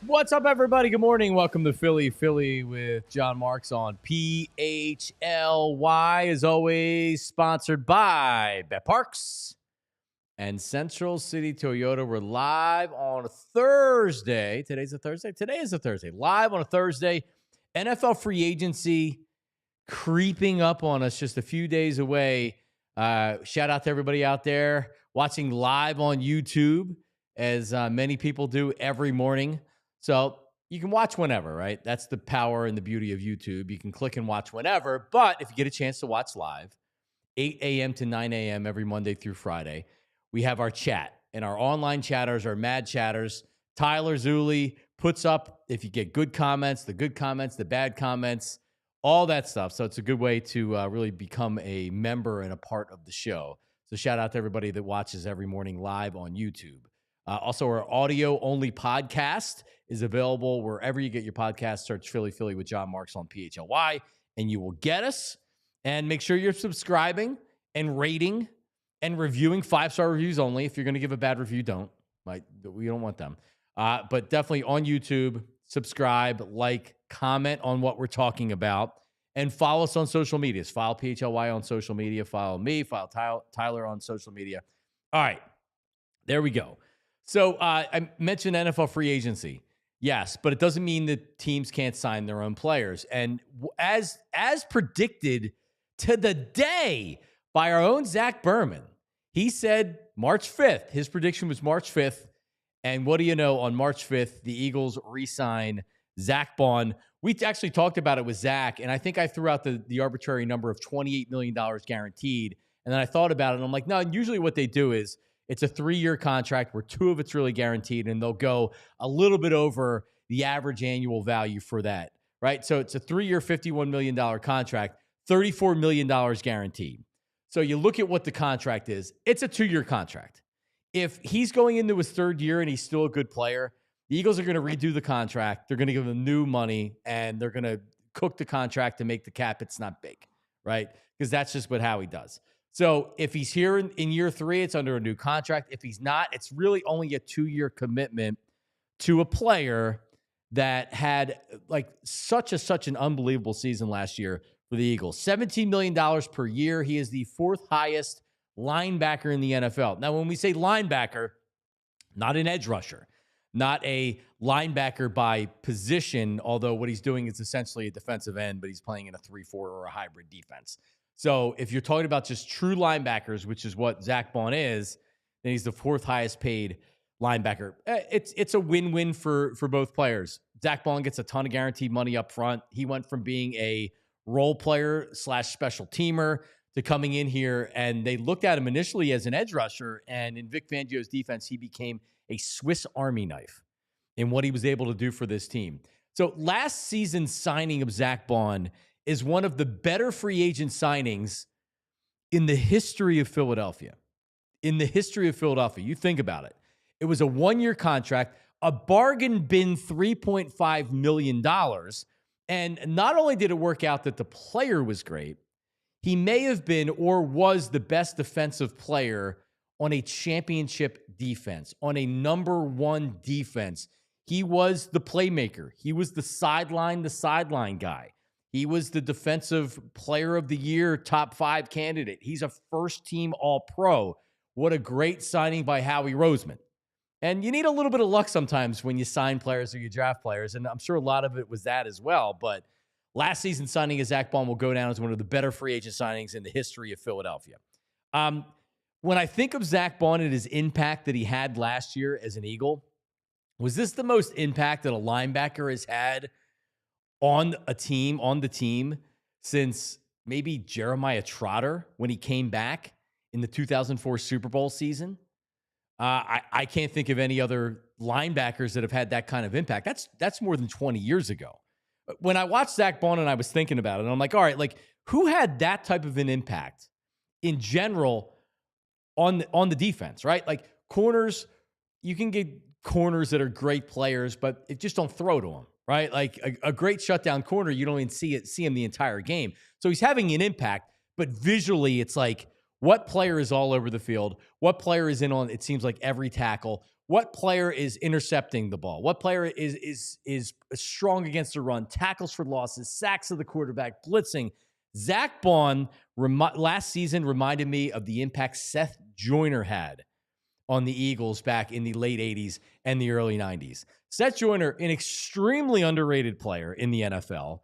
What's up, everybody? Good morning. Welcome to Philly with John Marks on PHLY. As always, sponsored by Bet Parks and Central City Toyota. We're live on a Thursday. Today's a Thursday? Today is a Thursday. Live on a Thursday. NFL free agency creeping up on us, just a few days away. Shout out to everybody out there watching live on YouTube, as many people do every morning. So you can watch whenever, right? That's the power and the beauty of YouTube. You can click and watch whenever, but if you get a chance to watch live, 8 a.m. to 9 a.m. every Monday through Friday, we have our chat, and our online chatters are mad chatters. Tyler Zuley puts up, if you get good comments, the bad comments, all that stuff. So it's a good way to really become a member and a part of the show. So shout out to everybody that watches every morning live on YouTube. Also, our audio-only podcast is available wherever you get your podcast. Search Philly with John Marks on PHLY, and you will get us. And make sure you're subscribing and rating and reviewing. 5-star reviews only. If you're going to give a bad review, don't. We don't want them. But definitely on YouTube, subscribe, like, comment on what we're talking about, and follow us on social media. Follow PHLY on social media. Follow me. Follow Tyler on social media. All right. There we go. So I mentioned NFL free agency. Yes, but it doesn't mean that teams can't sign their own players. And as predicted to the day by our own Zach Berman, he said March 5th. His prediction was March 5th. And what do you know? On March 5th, the Eagles re-sign Zack Baun. We actually talked about it with Zach, and I think I threw out the arbitrary number of $28 million guaranteed. And then I thought about it, and I'm like, no, usually what they do is it's a 3-year contract where 2 of it's really guaranteed, and they'll go a little bit over the average annual value for that, right? So it's a 3-year, $51 million contract, $34 million guaranteed. So you look at what the contract is. It's a 2-year contract. If he's going into his 3rd year and he's still a good player, the Eagles are going to redo the contract. They're going to give him new money, and they're going to cook the contract to make the cap it's not big, right? Because that's just what Howie does. So if he's here in year 3, it's under a new contract. If he's not, it's really only a 2-year commitment to a player that had like such an unbelievable season last year for the Eagles. $17 million per year. He is the 4th highest linebacker in the NFL. Now, when we say linebacker, not an edge rusher, not a linebacker by position, although what he's doing is essentially a defensive end, but he's playing in a 3-4 or a hybrid defense. So if you're talking about just true linebackers, which is what Zack Baun is, then he's the 4th highest paid linebacker. It's a win-win for both players. Zack Baun gets a ton of guaranteed money up front. He went from being a role player / special teamer to coming in here, and they looked at him initially as an edge rusher, and in Vic Fangio's defense, he became a Swiss Army knife in what he was able to do for this team. So last season's signing of Zack Baun is one of the better free agent signings in the history of Philadelphia. In the history of Philadelphia. You think about it. It was a 1-year contract, a bargain bin $3.5 million. And not only did it work out that the player was great, he may have been or was the best defensive player on a championship defense, on a number 1 defense. He was the playmaker. He was the sideline guy. He was the defensive player of the year, top 5 candidate. He's a first-team All-Pro. What a great signing by Howie Roseman. And you need a little bit of luck sometimes when you sign players or you draft players, and I'm sure a lot of it was that as well. But last season's signing of Zack Baun will go down as one of the better free agent signings in the history of Philadelphia. When I think of Zack Baun and his impact that he had last year as an Eagle, was this the most impact that a linebacker has had on the team since maybe Jeremiah Trotter when he came back in the 2004 Super Bowl season? I can't think of any other linebackers that have had that kind of impact. That's more than 20 years ago. When I watched Zack Baun and I was thinking about it, and I'm like, all right, like who had that type of an impact in general on the defense, right? Like corners, you can get corners that are great players, but it just don't throw to them, right? Like a great shutdown corner, you don't even see him the entire game. So he's having an impact, but visually it's like, What player is all over the field? What player is in on, it seems like, every tackle? What player is intercepting the ball? What player is strong against the run? Tackles for losses, sacks of the quarterback, blitzing. Zack Baun last season reminded me of the impact Seth Joyner had on the Eagles back in the late 80s and the early 90s. Seth Joyner, an extremely underrated player in the NFL.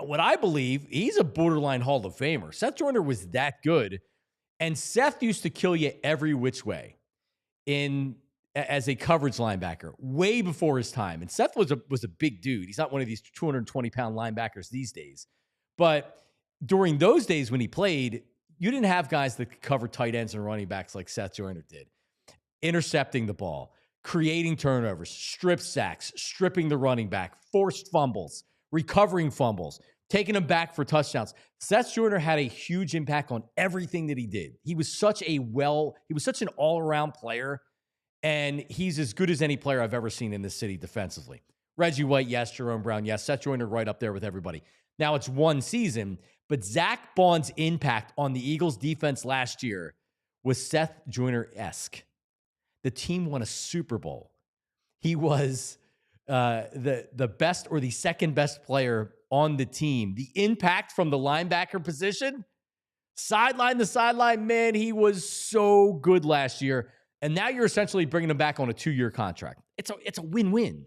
What I believe, he's a borderline Hall of Famer. Seth Joyner was that good. And Seth used to kill you every which way as a coverage linebacker way before his time. And Seth was a big dude. He's not one of these 220-pound linebackers these days. But during those days when he played, you didn't have guys that could cover tight ends and running backs like Seth Joyner did. Intercepting the ball, creating turnovers, strip sacks, stripping the running back, forced fumbles, recovering fumbles, taking them back for touchdowns. Seth Joyner had a huge impact on everything that he did. He was such an all-around player, and he's as good as any player I've ever seen in this city defensively. Reggie White, yes. Jerome Brown, yes. Seth Joyner right up there with everybody. Now, it's one season, but Zack Baun's impact on the Eagles' defense last year was Seth Joyner-esque. The team won a Super Bowl. He was the best or the second best player on the team. The impact from the linebacker position, sideline to sideline, man, he was so good last year. And now you're essentially bringing him back on a 2-year contract. It's a win-win.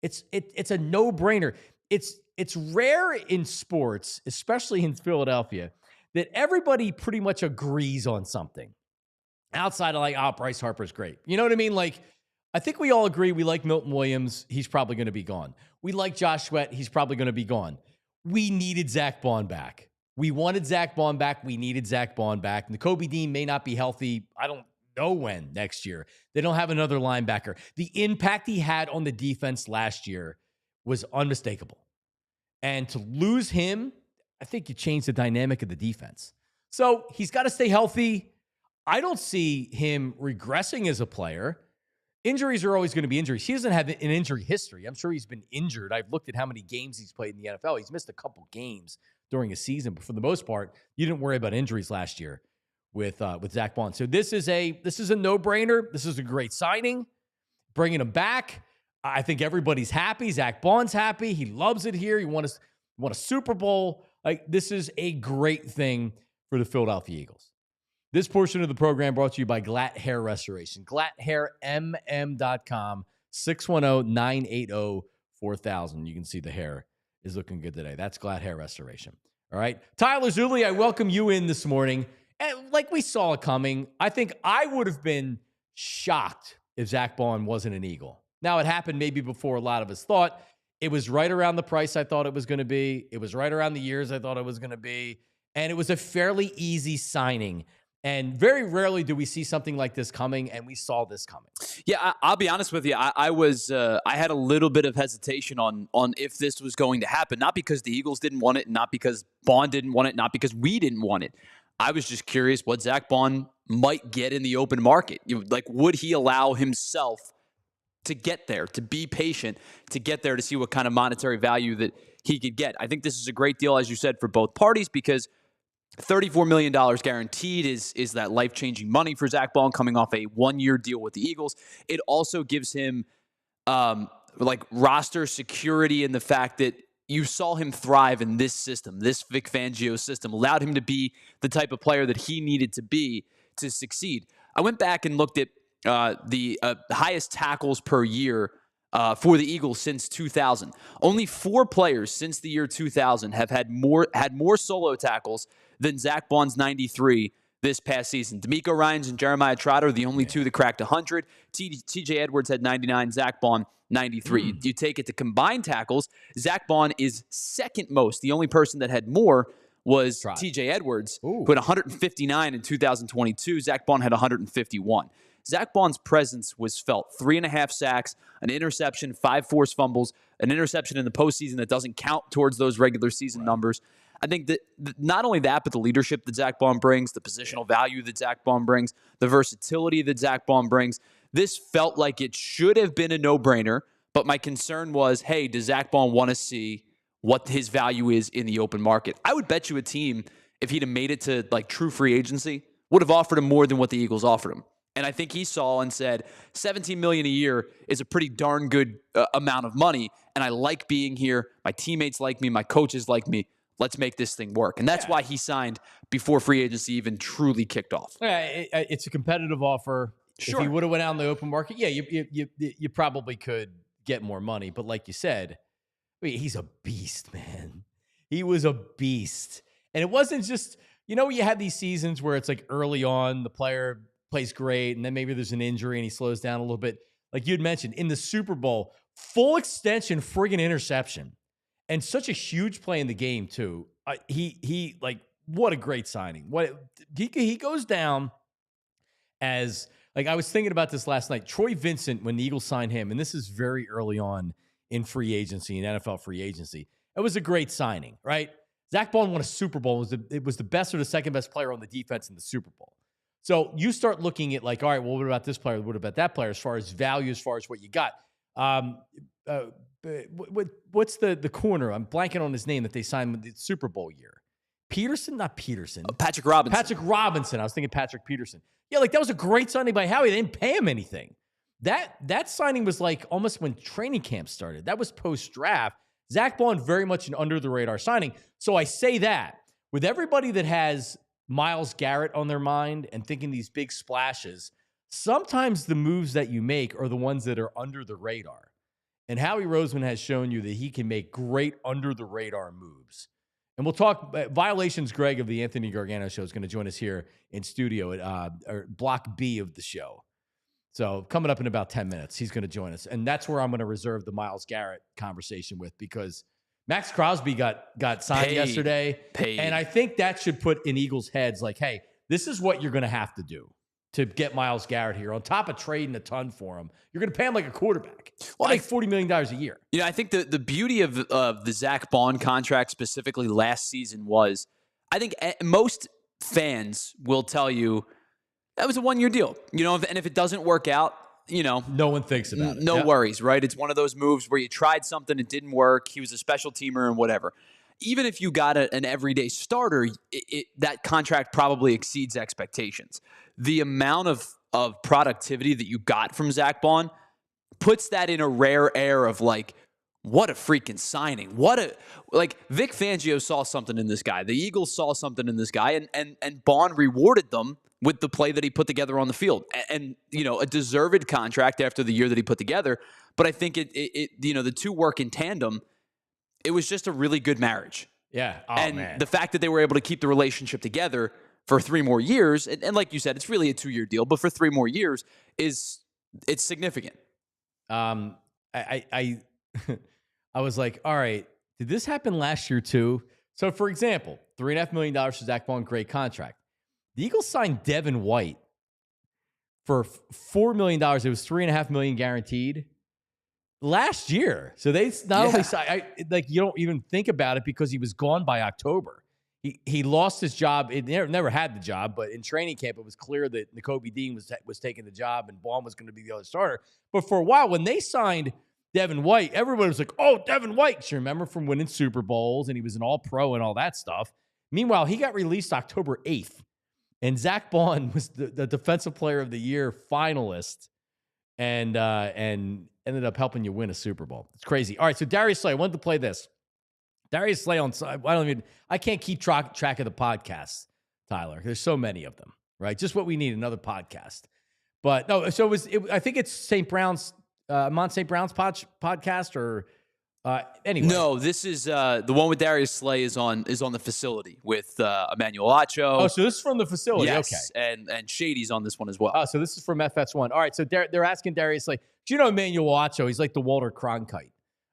It's a no-brainer. It's rare in sports, especially in Philadelphia, that everybody pretty much agrees on something. Outside of Bryce Harper's great. You know what I mean? Like, I think we all agree we like Milton Williams. He's probably going to be gone. We like Josh Sweat. He's probably going to be gone. We needed Zack Baun back. We wanted Zack Baun back. We needed Zack Baun back. And Kobe Dean may not be healthy. I don't know when next year. They don't have another linebacker. The impact he had on the defense last year was unmistakable. And to lose him, I think you changed the dynamic of the defense. So he's got to stay healthy. I don't see him regressing as a player. Injuries are always going to be injuries. He doesn't have an injury history. I'm sure he's been injured. I've looked at how many games he's played in the NFL. He's missed a couple games during a season, but for the most part, you didn't worry about injuries last year with Zack Baun. So this is a no-brainer. This is a great signing. Bringing him back. I think everybody's happy. Zack Baun's happy. He loves it here. He won a Super Bowl. Like, this is a great thing for the Philadelphia Eagles. This portion of the program brought to you by Glatt Hair Restoration. GlattHairMM.com, 610-980-4000. You can see the hair is looking good today. That's Glatt Hair Restoration. All right. Tyler Zulli, I welcome you in this morning. And like we saw it coming, I think I would have been shocked if Zack Baun wasn't an Eagle. Now, it happened maybe before a lot of us thought. It was right around the price I thought it was going to be. It was right around the years I thought it was going to be. And it was a fairly easy signing. And very rarely do we see something like this coming, and we saw this coming. Yeah, I'll be honest with you. I had a little bit of hesitation on if this was going to happen, not because the Eagles didn't want it, not because Baun didn't want it, not because we didn't want it. I was just curious what Zack Baun might get in the open market. Would he allow himself to get there, to be patient, to get there, to see what kind of monetary value that he could get? I think this is a great deal, as you said, for both parties, because $34 million guaranteed is that life-changing money for Zack Baun coming off a 1-year deal with the Eagles. It also gives him roster security in the fact that you saw him thrive in this system, this Vic Fangio system, allowed him to be the type of player that he needed to be to succeed. I went back and looked at the highest tackles per year for the Eagles since 2000. Only 4 players since the year 2000 have had more solo tackles than Zack Baun's 93 this past season. D'Amico Ryans and Jeremiah Trotter are the only two that cracked 100. TJ Edwards had 99, Zack Baun 93. You take it to combined tackles, Zack Baun is second most. The only person that had more was TJ Edwards, who had 159 in 2022. Zack Baun had 151. Zack Baun's presence was felt. 3.5 sacks, an interception, 5 forced fumbles, an interception in the postseason that doesn't count towards those regular season numbers. I think that not only that, but the leadership that Zack Baun brings, the positional value that Zack Baun brings, the versatility that Zack Baun brings. This felt like it should have been a no-brainer, but my concern was, hey, does Zack Baun want to see what his value is in the open market? I would bet you a team, if he'd have made it to like true free agency, would have offered him more than what the Eagles offered him. And I think he saw and said, $17 million a year is a pretty darn good amount of money. And I like being here. My teammates like me. My coaches like me. Let's make this thing work. And that's why he signed before free agency even truly kicked off. Yeah, it's a competitive offer. Sure. If he would have went out in the open market, you probably could get more money. But like you said, I mean, he's a beast, man. He was a beast. And it wasn't just, you had these seasons where it's like early on, the player plays great, and then maybe there's an injury and he slows down a little bit. Like you'd mentioned, in the Super Bowl, full extension friggin' interception. And such a huge play in the game, too. He like, what a great signing. He goes down as, like, I was thinking about this last night. Troy Vincent, when the Eagles signed him, and this is very early on in free agency, in NFL free agency, it was a great signing, right? Zack Baun won a Super Bowl. It was the best or the second best player on the defense in the Super Bowl. So you start looking at like, all right, well, what about this player? What about that player as far as value, as far as what you got? What's the corner? I'm blanking on his name that they signed with the Super Bowl year. Peterson? Not Peterson. Patrick Robinson. Patrick Robinson. I was thinking Patrick Peterson. Yeah, like that was a great signing by Howie. They didn't pay him anything. That signing was like almost when training camp started. That was post-draft. Zack Baun, very much an under-the-radar signing. So I say that with everybody that has Myles Garrett on their mind and thinking these big splashes, sometimes the moves that you make are the ones that are under the radar. And Howie Roseman has shown you that he can make great under-the-radar moves. And we'll talk Violations. Greg of the Anthony Gargano Show is going to join us here in studio at Block B of the show. So coming up in about 10 minutes, he's going to join us. And that's where I'm going to reserve the Myles Garrett conversation with, because Maxx Crosby got signed yesterday. And I think that should put in Eagles' heads like, hey, this is what you're going to have to do to get Myles Garrett here. On top of trading a ton for him, you're going to pay him like a quarterback. Well, like $40 million a year. I think the beauty of the Zack Baun contract specifically last season was, I think most fans will tell you that was a one-year deal. And if it doesn't work out, no one thinks about it. No worries, right? It's one of those moves where you tried something, it didn't work. He was a special teamer and whatever. Even if you got an everyday starter, that contract probably exceeds expectations. The amount of productivity that you got from Zack Baun puts that in a rare air of like, what a freaking signing. Vic Fangio saw something in this guy. The Eagles saw something in this guy, and Baun rewarded them with the play that he put together on the field. And a deserved contract after the year that he put together. But I think the two work in tandem. It was just a really good marriage. Yeah. Oh, and man. The fact that they were able to keep the relationship together for 3 more years, and like you said, it's really a 2-year deal, but for 3 more years it's significant. I was like, all right, did this happen last year too? So for example, $3.5 million for Zack Baun, great contract. The Eagles signed Devin White for $4 million. It was $3.5 million guaranteed last year. So they not only signed, you don't even think about it because he was gone by October. He lost his job. It never had the job, but in training camp, it was clear that Nakobe Dean was taking the job and Baun was going to be the other starter. But for a while, when they signed Devin White, everybody was like, oh, Devin White. You remember from winning Super Bowls, and he was an all-pro and all that stuff. Meanwhile, he got released October 8th, and Zack Baun was the Defensive Player of the Year finalist and ended up helping you win a Super Bowl. It's crazy. All right, so Darius Slay, I wanted to play this. Darius Slay I can't keep track of the podcasts, Tyler. There's so many of them, right? Just what we need, another podcast. But no, so I think it's St. Brown's, Mont St. Brown's podcast or anyway. No, this is the one with Darius Slay is on the facility with Emmanuel Acho. Oh, so this is from the facility. Yes, okay. And Shady's on this one as well. Oh, so this is from FS1. All right, so they're asking Darius Slay, do you know Emmanuel Acho? He's like the Walter Cronkite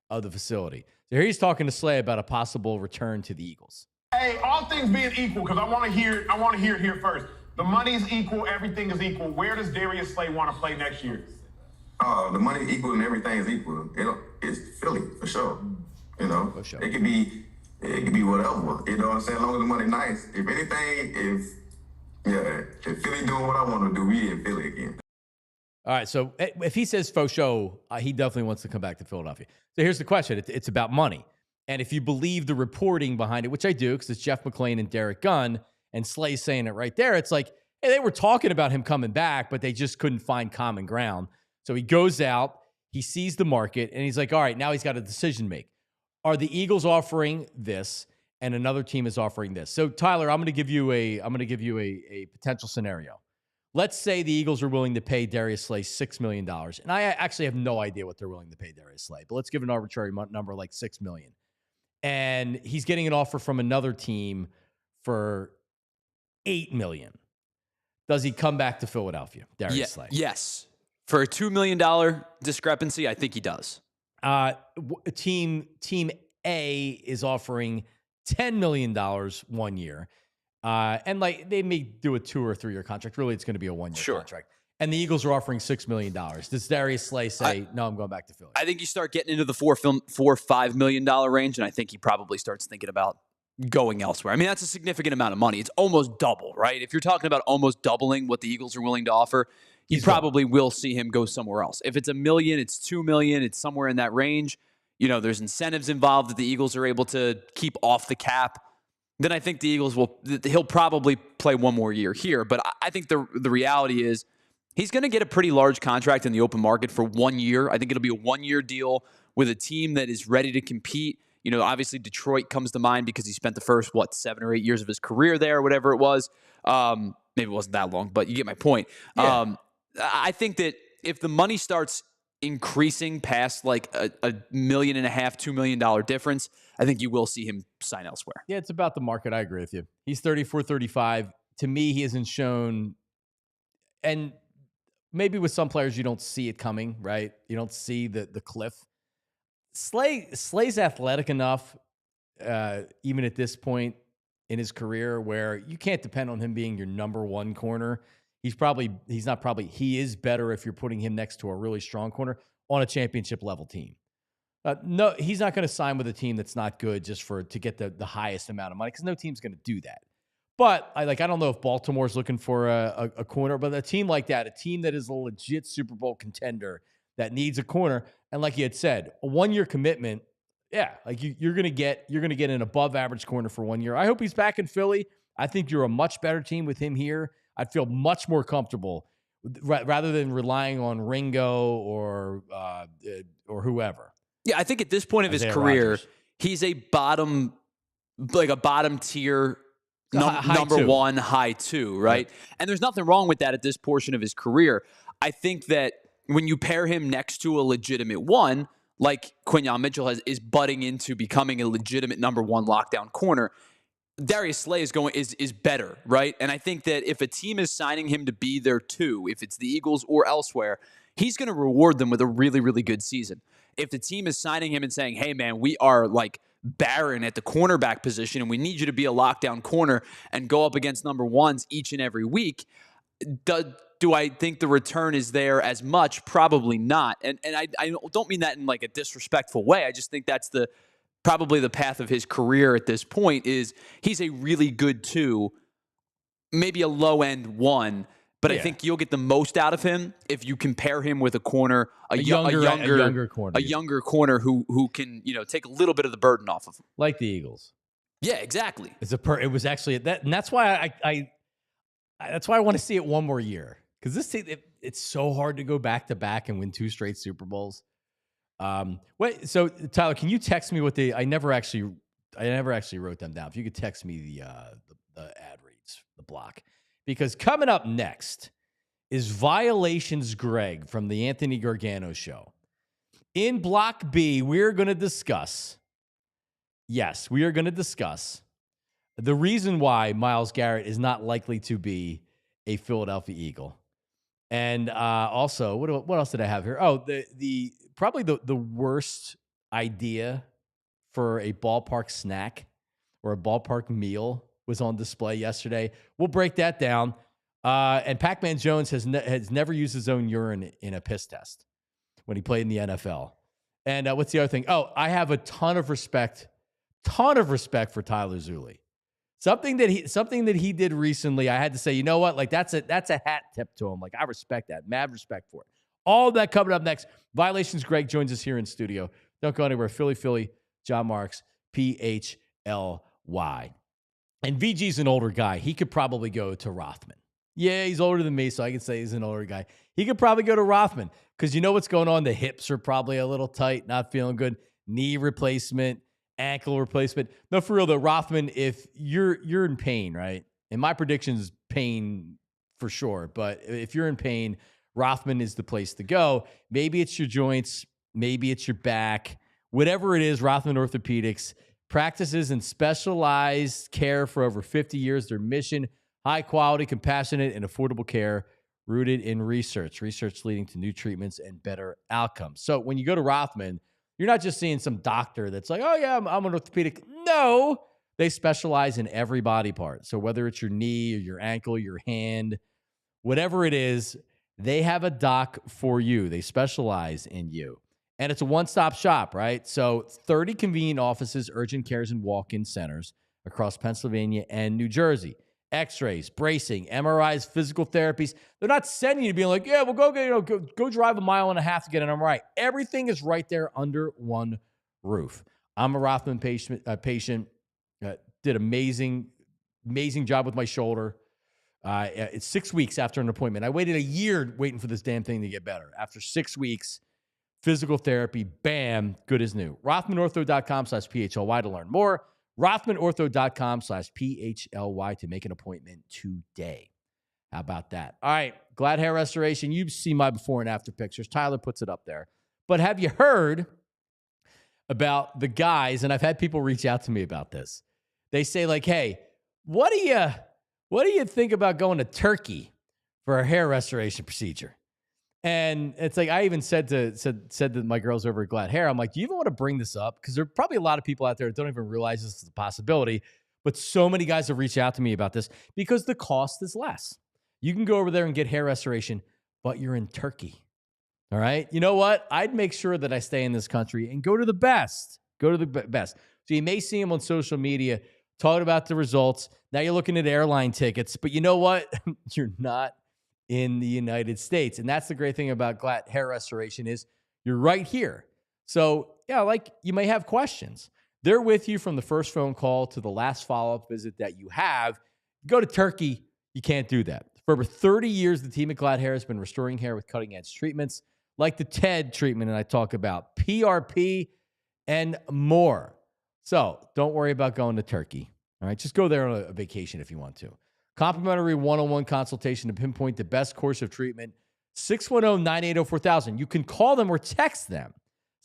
of the facility. So here he's talking to Slay about a possible return to the Eagles. Hey, all things being equal, because I want to hear it here first. The money's equal, everything is equal. Where does Darius Slay want to play next year? The money's equal and everything is equal. It's Philly for sure. For sure. It could be whatever. You know what I'm saying? As long as the money nice. If anything, if Philly doing what I want to do, we in Philly again. All right, so if he says faux show, he definitely wants to come back to Philadelphia. So here's the question. It's about money. And if you believe the reporting behind it, which I do, because it's Jeff McClain and Derek Gunn, and Slay saying it right there, it's like, hey, they were talking about him coming back, but they just couldn't find common ground. So he goes out, he sees the market, and he's like, all right, now he's got a decision to make. Are the Eagles offering this, and another team is offering this? So Tyler, I'm going to give you a potential scenario. Let's say the Eagles are willing to pay Darius Slay $6 million. And I actually have no idea what they're willing to pay Darius Slay, but let's give an arbitrary number like $6 million. And he's getting an offer from another team for $8 million. Does he come back to Philadelphia, Darius Slay? Yes. For a $2 million discrepancy, I think he does. Team A is offering $10 million 1 year. And like they may do a 2 or 3 year contract. Really, it's going to be a 1 year contract. And the Eagles are offering $6 million. Does Darius Slay say, no, I'm going back to Philly? I think you start getting into the $4-5 million range, and I think he probably starts thinking about going elsewhere. I mean, that's a significant amount of money. It's almost double, right? If you're talking about almost doubling what the Eagles are willing to offer, you probably will see him go somewhere else. If it's $1 million, it's $2 million, it's somewhere in that range. You know, there's incentives involved that the Eagles are able to keep off the cap. Then I think the Eagles he'll probably play one more year here. But I think the reality is he's going to get a pretty large contract in the open market for 1 year. I think it'll be a 1 year deal with a team that is ready to compete. You know, obviously Detroit comes to mind because he spent the first, 7 or 8 years of his career there, or whatever it was. Maybe it wasn't that long, but you get my point. Yeah. I think that if the money starts increasing past like a $1.5 million, $2 million difference, I think you will see him sign elsewhere. Yeah, it's about the market. I agree with you. He's 34, 35. To me, he hasn't shown, and maybe with some players you don't see it coming, right? You don't see the cliff. Slay's athletic enough, even at this point in his career, where you can't depend on him being your number one corner. He is better if you're putting him next to a really strong corner on a championship level team. No, he's not going to sign with a team that's not good just to get the highest amount of money, because no team's going to do that. But I don't know if Baltimore's looking for a corner, but a team like that, a team that is a legit Super Bowl contender that needs a corner, and like you had said, a 1 year commitment, yeah, like you're going to get an above average corner for 1 year. I hope he's back in Philly. I think you're a much better team with him here. I'd feel much more comfortable rather than relying on Ringo or whoever. Yeah, I think at this point of his career, he's a bottom tier number one, high two, right? And there's nothing wrong with that at this portion of his career. I think that when you pair him next to a legitimate one, like Quinyon Mitchell is budding into becoming a legitimate number one lockdown corner, Darius Slay is better, right? And I think that if a team is signing him to be their two, if it's the Eagles or elsewhere, he's going to reward them with a really, really good season. If the team is signing him and saying, hey, man, we are like barren at the cornerback position and we need you to be a lockdown corner and go up against number ones each and every week, do I think the return is there as much? Probably not. And I don't mean that in like a disrespectful way. I just think that's probably the path of his career at this point. Is he's a really good two, maybe a low end one, but I think you'll get the most out of him if you compare him with a corner, a younger corner who can take a little bit of the burden off of him, like the Eagles. Yeah, exactly. It was actually that, and that's why that's why I want to see it one more year, because this team, it's so hard to go back to back and win 2 straight Super Bowls. So Tyler, can you text me what I never actually wrote them down. If you could text me the ad reads, the block, because coming up next is Violations Greg from the Anthony Gargano Show. In Block B, we're going to discuss the reason why Myles Garrett is not likely to be a Philadelphia Eagle. And also, what else did I have here? Oh, probably the worst idea for a ballpark snack or a ballpark meal was on display yesterday. We'll break that down. And Pac-Man Jones has never used his own urine in a piss test when he played in the NFL. And what's the other thing? Oh, I have a ton of respect for Tyler Zulli. Something that he did recently, I had to say, you know what? Like that's a hat tip to him. Like I respect that. Mad respect for it. All that coming up next. Violations Greg joins us here in studio. Don't go anywhere. Philly, John Marks, PHLY. And VG's an older guy. He could probably go to Rothman. Yeah, he's older than me, so I can say he's an older guy. He could probably go to Rothman because you know what's going on? The hips are probably a little tight, not feeling good. Knee replacement, ankle replacement. No, for real though, Rothman, if you're in pain, right? And my prediction is pain for sure. But if you're in pain, Rothman is the place to go. Maybe it's your joints. Maybe it's your back. Whatever it is, Rothman Orthopedics practices in specialized care for over 50 years. Their mission, high quality, compassionate, and affordable care rooted in research leading to new treatments and better outcomes. So when you go to Rothman, you're not just seeing some doctor that's like, oh, yeah, I'm an orthopedic. No, they specialize in every body part. So whether it's your knee or your ankle, your hand, whatever it is, they have a doc for you. They specialize in you. And it's a one-stop shop, right? So 30 convenient offices, urgent cares, and walk-in centers across Pennsylvania and New Jersey. X-rays, bracing, MRIs, physical therapies. They're not sending you to be like, yeah, well, go drive a mile and a half to get an MRI. Everything is right there under one roof. I'm a Rothman patient. Did amazing job with my shoulder. It's 6 weeks after an appointment. I waited a year waiting for this damn thing to get better. After 6 weeks, physical therapy, bam, good as new. RothmanOrtho.com/PHLY to learn more. RothmanOrtho.com/PHLY to make an appointment today. How about that? All right, Glad Hair Restoration. You've seen my before and after pictures. Tyler puts it up there. But have you heard about the guys, and I've had people reach out to me about this. They say like, hey, what do you think about going to Turkey for a hair restoration procedure? And it's like, I even said to my girls over at Glad Hair, I'm like, do you even want to bring this up? Because there are probably a lot of people out there that don't even realize this is a possibility. But so many guys have reached out to me about this because the cost is less. You can go over there and get hair restoration, but you're in Turkey. All right. You know what? I'd make sure that I stay in this country and go to the best. Go to the best. So you may see him on social media talking about the results. Now you're looking at airline tickets, but you know what? You're not in the United States. And that's the great thing about Glad Hair Restoration is you're right here. So yeah, like you may have questions. They're with you from the first phone call to the last follow-up visit that you have. Go to Turkey, you can't do that. For over 30 years, the team at Glad Hair has been restoring hair with cutting-edge treatments like the TED treatment that I talk about, PRP, and more. So don't worry about going to Turkey. All right, just go there on a vacation if you want to. Complimentary one-on-one consultation to pinpoint the best course of treatment. 610-980-4000. You can call them or text them.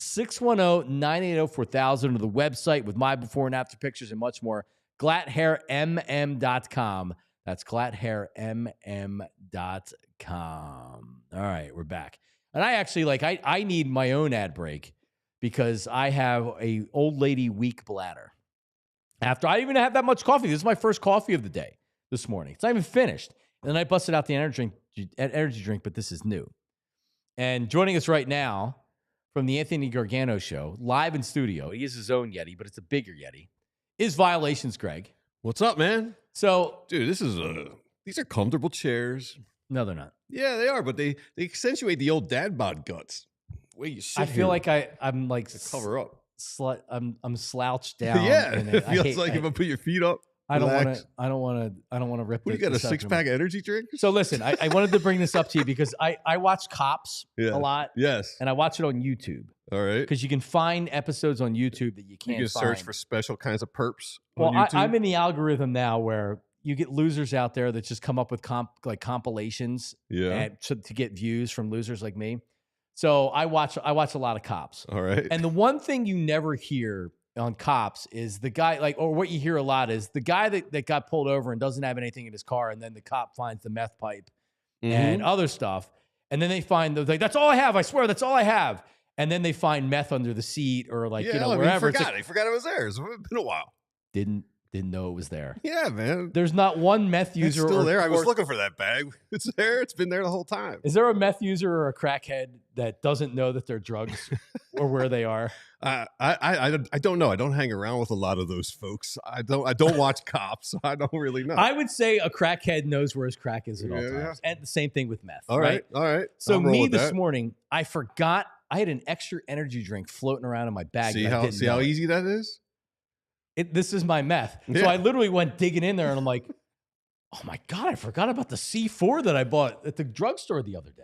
610-980-4000 to the website with my before and after pictures and much more. GladHairMM.com. That's GladHairMM.com. All right, we're back. And I actually I need my own ad break because I have a old lady weak bladder. After I even have that much coffee, this is my first coffee of the day this morning. It's not even finished. And then I busted out the energy drink, but this is new. And joining us right now from the Anthony Gargano Show, live in studio, he has his own Yeti, but it's a bigger Yeti, is Violations Greg. What's up, man? So, dude, these are comfortable chairs. No, they're not. Yeah, they are, but they accentuate the old dad bod guts. Wait, you sit I feel like I'm like to cover up. I'm slouched down. Yeah, it feels like if I put your feet up. I don't want to rip. What, you got a 6-pack energy drink? So listen, I wanted to bring this up to you because I watch Cops a lot. Yes. And I watch it on YouTube. All right. Because you can find episodes on YouTube that you can't find. You can search for special kinds of perps on YouTube. I'm in the algorithm now where you get losers out there that just come up with compilations to get views from losers like me. So I watch a lot of Cops. All right. And the one thing you never hear on Cops is the guy, or what you hear a lot is the guy that got pulled over and doesn't have anything in his car, and then the cop finds the meth pipe and other stuff, and then they find that's all I have. I swear, that's all I have. And then they find meth under the seat or wherever. He forgot it was there. It's been a while. Didn't know it was there. Yeah, man. There's not one meth user. It's still there. I was looking for that bag. It's there. It's been there the whole time. Is there a meth user or a crackhead that doesn't know that they're drugs or where they are? I don't know. I don't hang around with a lot of those folks. I don't watch Cops, so I don't really know. I would say a crackhead knows where his crack is at all times. And the same thing with meth. All right. So me this morning, I forgot I had an extra energy drink floating around in my bag. See how easy that is? this is my meth. Yeah. So I literally went digging in there and I'm like, oh my God, I forgot about the C4 that I bought at the drugstore the other day.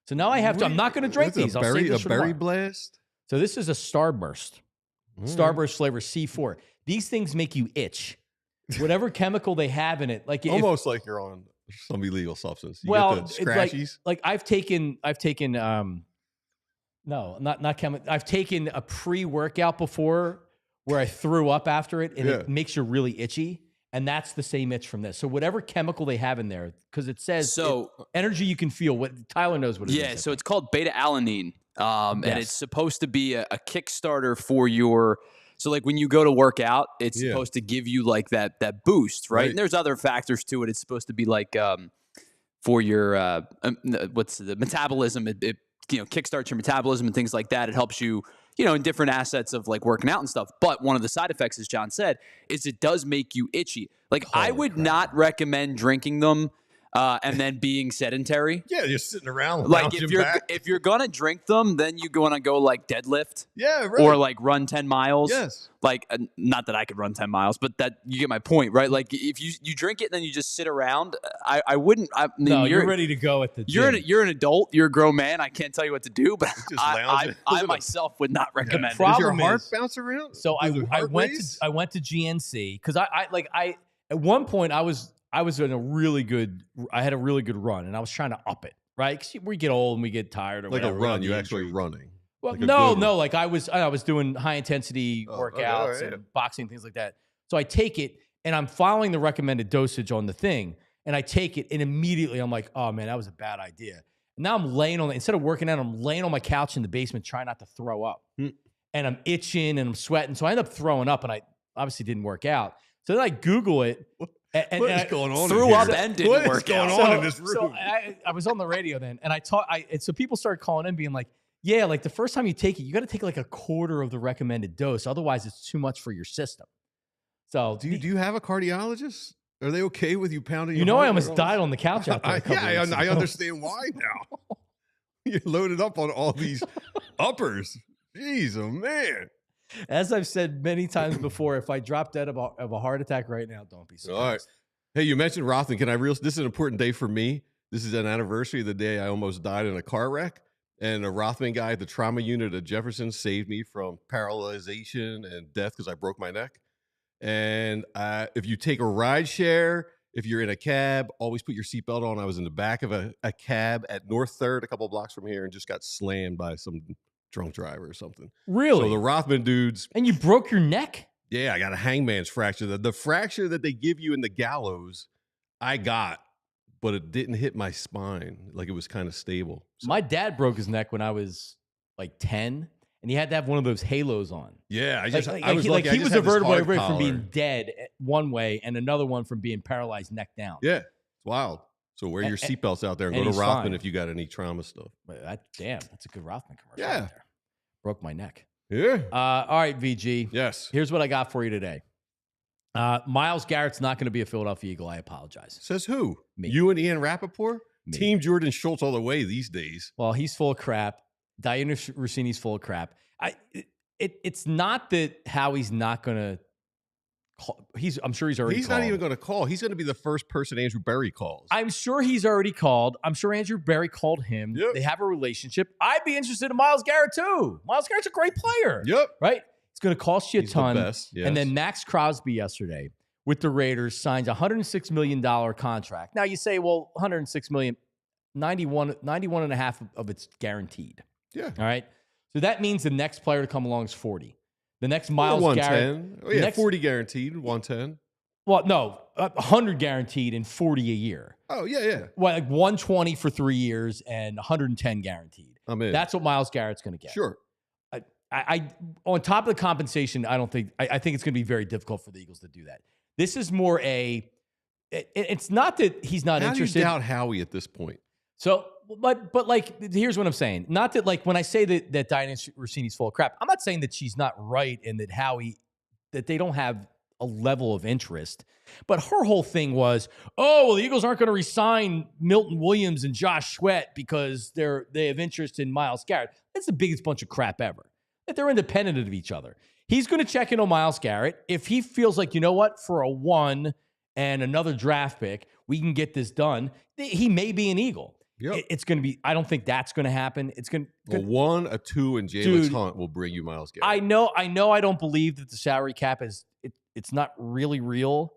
So now I have to, I'm not going to drink these. I'll save this for berry tomorrow. blast? So this is a Starburst. Starburst flavor C4. These things make you itch. Whatever chemical they have in it. Like Almost like you're on some illegal substance. You well, get the scratchies. like I've taken no, not chemical. I've taken a pre-workout before where I threw up after it and it makes you really itchy. And that's the same itch from this. So whatever chemical they have in there, because it says energy you can feel. What Tyler knows what it is. Yeah, so it's called beta-alanine. And it's supposed to be a Kickstarter for your. So like when you go to work out, it's supposed to give you like that boost, right? And there's other factors to it. It's supposed to be like for your what's the metabolism. It kickstarts your metabolism and things like that. It helps you, in different assets of like working out and stuff. But one of the side effects, as John said, is it does make you itchy. Like I would not recommend drinking them and then being sedentary. Yeah, you're sitting around. Like if you're gonna drink them, then you want to go like deadlift. Yeah, right. Or like run 10 miles. Yes. Like not that I could run 10 miles, but that you get my point, right? Like if you drink it and then you just sit around, I wouldn't. I mean, no, you're ready to go at the gym. You're an adult. You're a grown man. I can't tell you what to do, but just I myself would not recommend it. Does your heart bounce around? So I went to GNC because I at one point I was in a really good. I had a really good run, and I was trying to up it. Right? Because we get old and we get tired. Or like whatever, a run, you actually running. Well, like no. Like I was doing high intensity workouts and boxing, things like that. So I take it and I'm following the recommended dosage on the thing, and I take it and immediately I'm like, oh man, that was a bad idea. And now I'm laying on instead of working out, I'm laying on my couch in the basement trying not to throw up, and I'm itching and I'm sweating. So I end up throwing up, and I obviously didn't work out. So then I Google it. And what is going on? Threw up and didn't work out. What is going on in this room? So I was on the radio then, and so people started calling in being like, yeah, like the first time you take it, you got to take like a quarter of the recommended dose. Otherwise, it's too much for your system. So do you have a cardiologist? Are they okay with you pounding? I almost died on the couch out there. I understand why now. You're loaded up on all these uppers. Jeez, oh man. As I've said many times before, if I drop dead of a heart attack right now, don't be surprised. All right. Hey, you mentioned Rothman. This is an important day for me. This is an anniversary of the day I almost died in a car wreck. And a Rothman guy at the trauma unit at Jefferson saved me from paralyzation and death because I broke my neck. And if you take a ride share, if you're in a cab, always put your seatbelt on. I was in the back of a cab at North 3rd, a couple of blocks from here, and just got slammed by some drunk driver or something. Really? So the Rothman dudes. And you broke your neck? Yeah, I got a hangman's fracture. The fracture that they give you in the gallows, I got, but it didn't hit my spine. Like it was kind of stable. So. My dad broke his neck when I was like 10, and he had to have one of those halos on. Yeah, he was averted from being dead one way and another one from being paralyzed neck down. Yeah, it's wild. So wear your seatbelts out there and go to Rothman if you got any trauma stuff. Damn, that's a good Rothman commercial. Yeah. Right there. Broke my neck. Yeah. All right, VG. Yes. Here's what I got for you today. Myles Garrett's not going to be a Philadelphia Eagle. I apologize. Says who? Me. You and Ian Rappaport? Me. Team Jordan Schultz all the way these days. Well, he's full of crap. Darius Rossini's full of crap. It's not that Howie's not going to call. I'm sure he's already called. Not even going to call. He's going to be the first person Andrew Berry calls. I'm sure he's already called. I'm sure Andrew Berry called him. Yep. They have a relationship. I'd be interested in Myles Garrett too. Myles Garrett's a great player. Yep. Right? It's going to cost you a ton. The best, yes. And then Maxx Crosby yesterday with the Raiders signs a $106 million contract. Now you say, well, $106 million, 91 and a half of it's guaranteed. Yeah. All right. So that means the next player to come along is 40. The next Myles Garrett. 40 guaranteed, 110. Well, no, 100 guaranteed and 40 a year. Oh, yeah. Well, like 120 for 3 years and 110 guaranteed. I'm in. That's what Myles Garrett's going to get. Sure. I on top of the compensation, I think it's going to be very difficult for the Eagles to do that. This is more it's not that he's not interested. How do you doubt Howie at this point? So, but like, here's what I'm saying. Not that like when I say that Darius Rossini's full of crap, I'm not saying that she's not right and that that they don't have a level of interest. But her whole thing was, the Eagles aren't going to re-sign Milton Williams and Josh Sweat because they have interest in Myles Garrett. That's the biggest bunch of crap ever. That they're independent of each other. He's going to check in on Myles Garrett. If he feels like, you know what, for a 1 and another draft pick, we can get this done, he may be an Eagle. Yep. It's going to be, I don't think that's going to happen. It's going to, a 1, a 2, and Jalen's Hunt will bring you Myles Garrett. I know I don't believe that the salary cap is, it's not really real,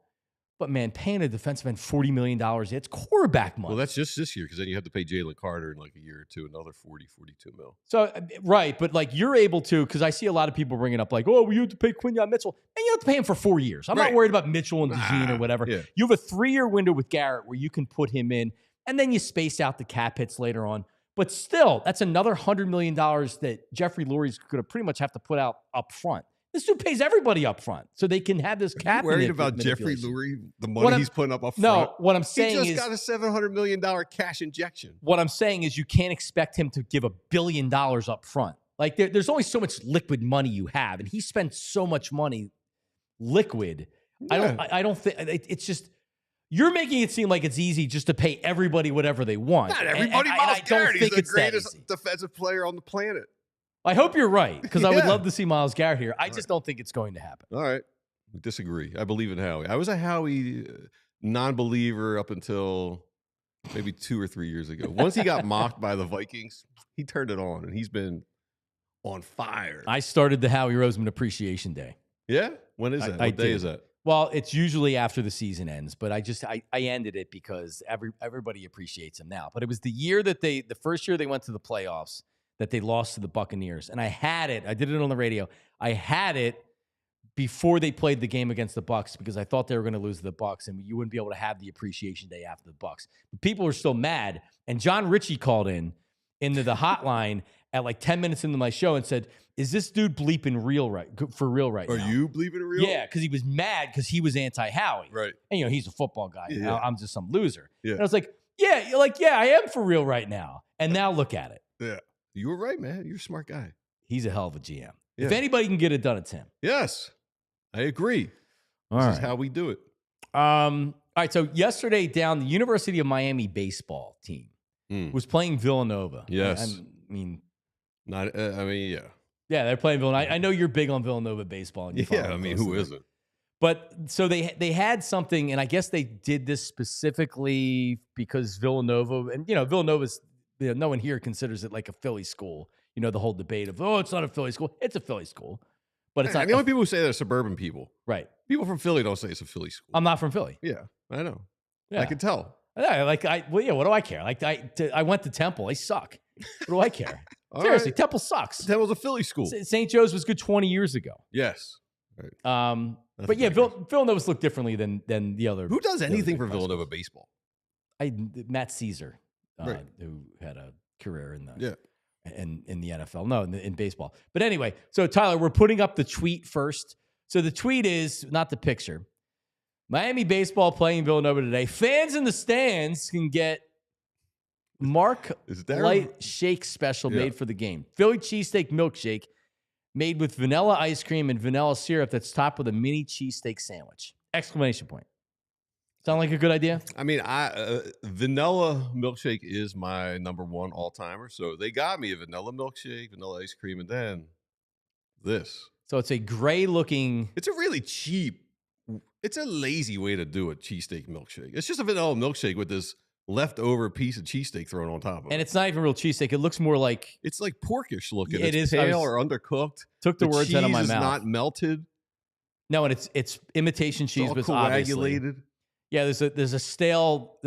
but man, paying a defensive end $40 million, it's quarterback money. Well, that's just this year, because then you have to pay Jalen Carter in like a year or two, another 42 mil. So, right, but like you're able to, because I see a lot of people bringing up like, oh, well, you have to pay Quinyon Mitchell, and you have to pay him for 4 years. I'm not worried about Mitchell and DeJean or whatever. Yeah. You have a 3-year window with Garrett where you can put him in, and then you space out the cap hits later on. But still, that's another $100 million that Jeffrey Lurie's going to pretty much have to put out up front. This dude pays everybody up front so they can have this cap. Are you worried about Jeffrey Lurie, the money he's putting up front? No, what I'm saying is... He just got a $700 million cash injection. What I'm saying is you can't expect him to give $1 billion up front. Like, there's only so much liquid money you have, and he spent so much money liquid. Yeah. I don't think... It's just... You're making it seem like it's easy just to pay everybody whatever they want. Not everybody. Myles Garrett, he's the greatest defensive player on the planet. I hope you're right, because I would love to see Myles Garrett here. I just don't think it's going to happen. All right. Disagree. I believe in Howie. I was a Howie non-believer up until maybe 2 or 3 years ago. Once he got mocked by the Vikings, he turned it on, and he's been on fire. I started the Howie Roseman Appreciation Day. Yeah? When is that? What day is that? Well, it's usually after the season ends, but I ended it because everybody appreciates him now. But it was the year that the first year they went to the playoffs that they lost to the Buccaneers. And I had it. I did it on the radio. I had it before they played the game against the Bucs because I thought they were going to lose to the Bucs and you wouldn't be able to have the appreciation day after the Bucs. But people were still mad. And John Ritchie called into the hotline at like 10 minutes into my show and said, is this dude bleeping for real right now? Are you bleeping real? Yeah, because he was mad because he was anti-Howie. Right. And, he's a football guy. Yeah. I'm just some loser. Yeah. And I was like, yeah, I am for real right now. And now look at it. Yeah. You were right, man. You're a smart guy. He's a hell of a GM. Yeah. If anybody can get it done, it's him. Yes. I agree. This is how we do it. All right, so yesterday down, the University of Miami baseball team was playing Villanova. Yes. Yeah, they're playing Villanova. I know you're big on Villanova baseball. And who isn't? But so they had something, and I guess they did this specifically because Villanova, and Villanova's, no one here considers it like a Philly school. The whole debate of, it's not a Philly school. It's a Philly school. But it's not. The only people who say that are subarban people. Right. People from Philly don't say it's a Philly school. I'm not from Philly. Yeah, I know. Yeah. I can tell. Yeah, what do I care? Like I went to Temple. They suck. What do I care? All Seriously, right. Temple sucks. Temple's a Philly school. St. Joe's was good 20 years ago. Yes. Right. But yeah, Villanova's look differently than the other. Who does anything for Villanova baseball? Matt Caesar, who had a career in the NFL. No, in baseball. But anyway, so Tyler, we're putting up the tweet first. So the tweet is not the picture. Miami baseball playing Villanova today. Fans in the stands can get Mark Light Shake special made for the game. Philly cheesesteak milkshake made with vanilla ice cream and vanilla syrup that's topped with a mini cheesesteak sandwich. Exclamation point. Sound like a good idea? I mean, vanilla milkshake is my number one all-timer. So they got me a vanilla milkshake, vanilla ice cream, and then this. So it's a gray-looking... It's a really cheap... It's a lazy way to do a cheesesteak milkshake. It's just a vanilla milkshake with this leftover piece of cheesesteak thrown on top of it. And it's not even real cheesesteak. It looks more like... It's like porkish looking. It is pale or undercooked. Took the words out of my mouth. The cheese is not melted. No, and it's imitation cheese, but it's coagulated. Yeah, there's a stale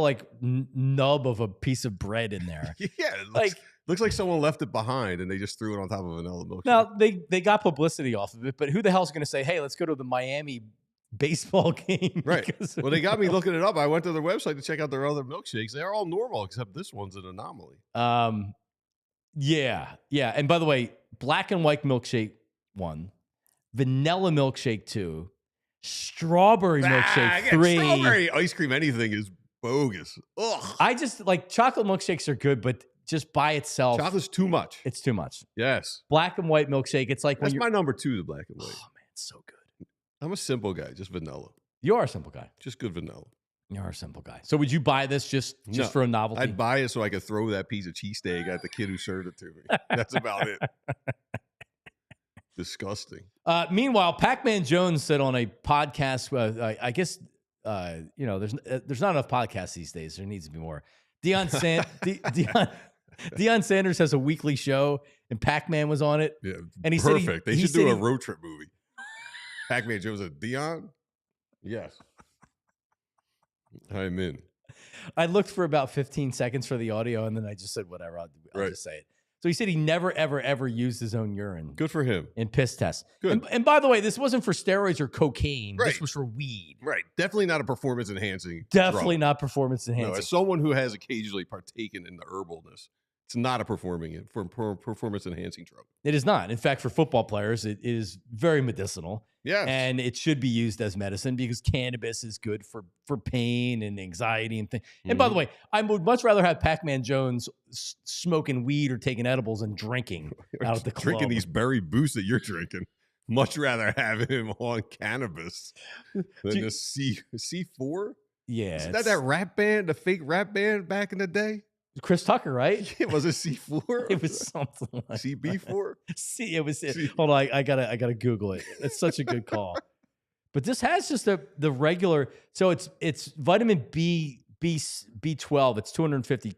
like nub of a piece of bread in there. Yeah, looks like someone left it behind and they just threw it on top of vanilla milkshake. Now they got publicity off of it, but who the hell's going to say, "Hey, let's go to the Miami baseball game"? Right. Well, they got me looking it up. I went to their website to check out their other milkshakes. They're all normal except this one's an anomaly. Yeah. And by the way, black and white milkshake 1, vanilla milkshake 2. Strawberry milkshake 3. Strawberry ice cream, anything is bogus. Ugh. I just like chocolate milkshakes are good, but just by itself, chocolate's too much. It's too much. Yes. Black and white milkshake. It's like that's my number 2, the black and white. Oh man, it's so good. I'm a simple guy, just vanilla. You are a simple guy. Just good vanilla. You are a simple guy. So would you buy this just for a novelty? I'd buy it so I could throw that piece of cheesesteak at the kid who served it to me. That's about it. Disgusting. Meanwhile, Pac-Man Jones said on a podcast, I guess, there's not enough podcasts these days. There needs to be more. Deion Sanders has a weekly show, and Pac-Man was on it. Yeah, and he perfect. Said they should do a road trip movie. Pac-Man Jones and Deion? Yes. I'm in. I looked for about 15 seconds for the audio, and then I just said, whatever, I'll just say it. So he said he never, ever, ever used his own urine. Good for him. In piss tests. Good. And by the way, this wasn't for steroids or cocaine. Right. This was for weed. Right. Definitely not a performance enhancing. Definitely not performance enhancing. No, as someone who has occasionally partaken in the herbalness, it's not a performance enhancing drug. It is not. In fact, for football players, it is very medicinal. Yes. And it should be used as medicine because cannabis is good for pain and anxiety and things. And by the way, I would much rather have Pac-Man Jones smoking weed or taking edibles and drinking out at the club. Drinking these berry boosts that you're drinking. Much rather have him on cannabis than the C4. Yeah. Isn't that rap band, the fake rap band back in the day? Chris Tucker, right? It was a C4. It was something like CB4. It was. Hold on, I gotta Google it. It's such a good call. But this has just the regular. So it's vitamin B12. It's 250%.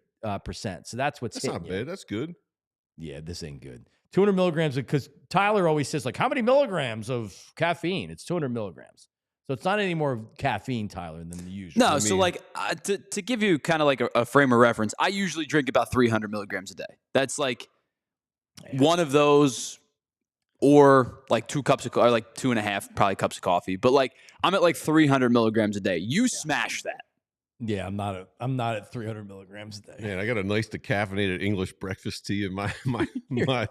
So that's what's not bad. That's good. Yeah, this ain't good. 200 milligrams because Tyler always says like, how many milligrams of caffeine? It's 200 milligrams. So it's not any more caffeine, Tyler, than the usual. No, so like to give you kind of like a frame of reference, I usually drink about 300 milligrams a day. That's like one of those, or like 2 cups of, or like 2.5 probably cups of coffee. But like I'm at like 300 milligrams a day. You smash that. Yeah, I'm not at 300 milligrams a day. Man, I got a nice decaffeinated English breakfast tea in my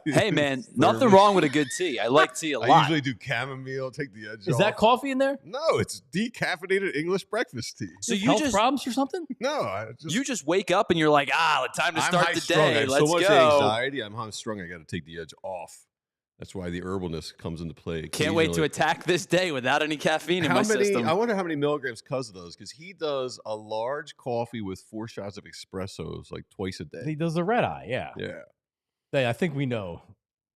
Hey man, nothing wrong with a good tea. I like tea a lot. I usually do chamomile, take the edge off. Is that coffee in there? No, it's decaffeinated English breakfast tea. So you health problems or something? No, you just wake up and you're like, time to start the day. I have Let's so much go. anxiety. I'm high strung. I got to take the edge off. That's why the herbalness comes into play. Can't wait to attack this day without any caffeine in my system. I wonder how many milligrams Cuz does, because he does a large coffee with 4 shots of espressos like twice a day. He does the red eye, yeah. Yeah. Hey, I think we know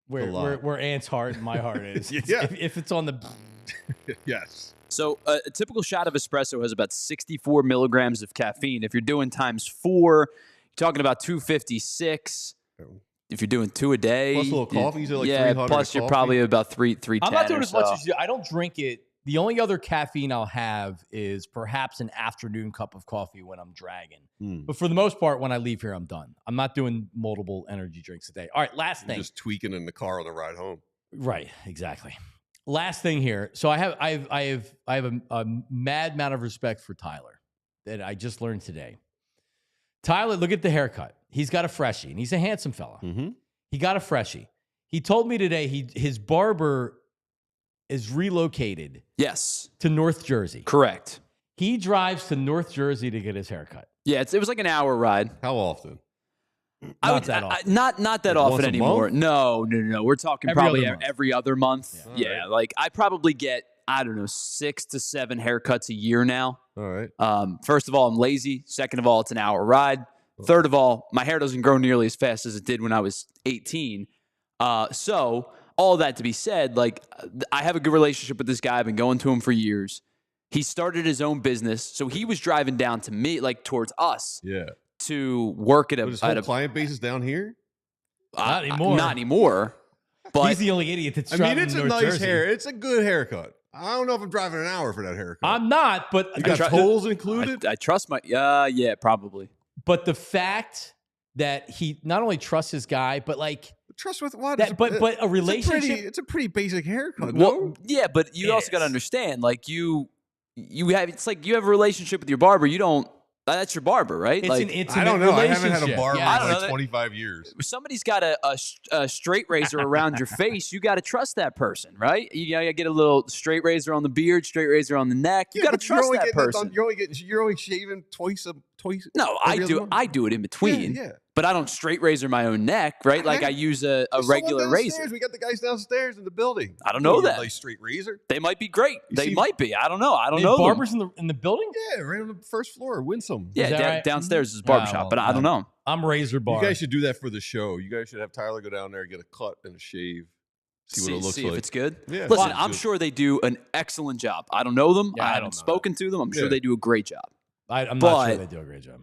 where Ant's heart and my heart is. Yeah. If it's on the... Yes. So a typical shot of espresso has about 64 milligrams of caffeine. If you're doing times 4, you're talking about 256. If you're doing 2 a day, plus a little coffee, you like 300. Plus you're probably about 310. I'm not doing as much as you. I don't drink it. The only other caffeine I'll have is perhaps an afternoon cup of coffee when I'm dragging. But for the most part, when I leave here, I'm done. I'm not doing multiple energy drinks a day. All right, last thing. Just tweaking in the car on the ride home. Right, exactly. Last thing here. So I have a mad amount of respect for Tyler that I just learned today. Tyler, look at the haircut. He's got a freshie, and he's a handsome fella. Mm-hmm. He got a freshie. He told me today his barber is relocated. Yes. To North Jersey. Correct. He drives to North Jersey to get his haircut. Yeah, it was like an hour ride. How often? Not that often. Not that often anymore. No. We're talking probably every other month. Yeah, right. like I probably get, I don't know, 6 to 7 haircuts a year now. All right. First of all, I'm lazy. Second of all, it's an hour ride. Third of all, my hair doesn't grow nearly as fast as it did when I was 18. So all that to be said, like I have a good relationship with this guy. I've been going to him for years. He started his own business. So he was driving down to me, like towards us. Yeah. To work at his whole client base is down here? Not anymore. Not anymore. But he's the only idiot that's driving it's a North nice Jersey. hair. It's a good haircut. I don't know if I'm driving an hour for that haircut. I'm not, but you got tolls included? I trust my yeah, probably. But the fact that he not only trusts his guy, but like trust with what? But a relationship. It's a pretty basic haircut. Well, no? Yeah, but you also got to understand, like you have. It's like you have a relationship with your barber. You don't. That's your barber, right? It's like, an intimate I don't know. I haven't had a relationship. barber Yeah. in like 25 years. If somebody's got a straight razor around your face, you got to trust that person, right? You gotta get a little straight razor on the beard, straight razor on the neck. You got to trust that person. You're only shaving twice. No, I do it in between. Yeah. But I don't straight razor my own neck, right? Like I use a regular razor. We got the guys downstairs in the building. I don't know that. Nice straight razor. They might be great. They might be. I don't know. I don't know. Barbers in the building? Yeah, right on the first floor. Winsome. Yeah, downstairs is barbershop, but I don't know. I'm razor bar. You guys should do that for the show. You guys should have Tyler go down there and get a cut and a shave. See what it looks see like. if it's good. Yeah, Listen, it's I'm good. sure they do an excellent job. I don't know them. Yeah, I I haven't don't know spoken to them. I'm sure Yeah. they do a great job. I'm But- not sure they do a great job.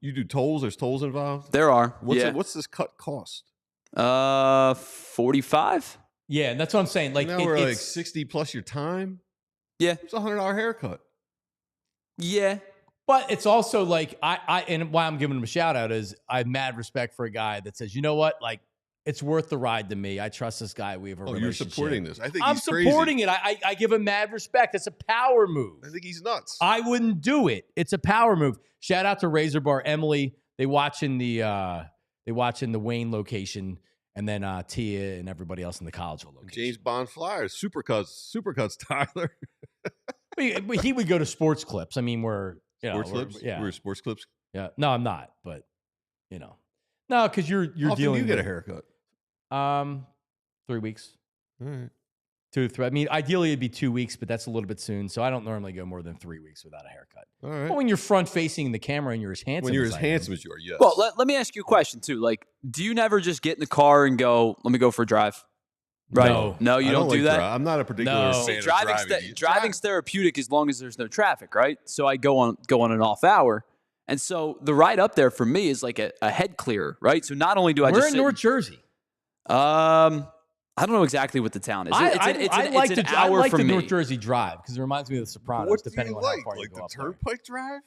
You do tolls? There's tolls involved? There are. What's this cut cost? 45. Yeah, and that's what I'm saying. Like, Now we're like it's 60 plus your time. Yeah. It's a $100 haircut. Yeah. But it's also like and why I'm giving him a shout out is I have mad respect for a guy that says, you know what, like it's worth the ride to me. I trust this guy. We have a Oh, relationship. you're supporting this. I think I'm he's crazy. supporting it. I give him mad respect. It's a power move. I think he's nuts. I wouldn't do it. It's a power move. Shout out to Razor Bar Emily. They watching the Wayne location, and then Tia and everybody else in the Collegeville location. James Bond Flyers, Supercuts, Tyler. But he would go to Sports Clips. I mean, we're Sports Clips? Yeah, We're Sports Clips. yeah. No, I'm not. But no, because you're How often do dealing. you get a with, haircut? 3 weeks. All right. 2 to 3. I mean, ideally it'd be 2 weeks, but that's a little bit soon. So I don't normally go more than 3 weeks without a haircut. All right. But when you're front facing the camera and you're as handsome, When you're as as I am, handsome as you are, yes. Well, let me ask you a question too. Like, do you never just get in the car and go, let me go for a drive? Right. No. You I don't do like that. I'm not a particular No. fan See, of driving's, driving. driving's therapeutic as long as there's no traffic, right? So I go on an off hour. And so the ride up there for me is like a head clearer, right? So not only do I we're just in sit North Jersey. I don't know exactly what the town is. It's an I hour like from the me. North Jersey drive because it reminds me of The Sopranos, What do depending you on like? how far you Like go the up there. turnpike drive?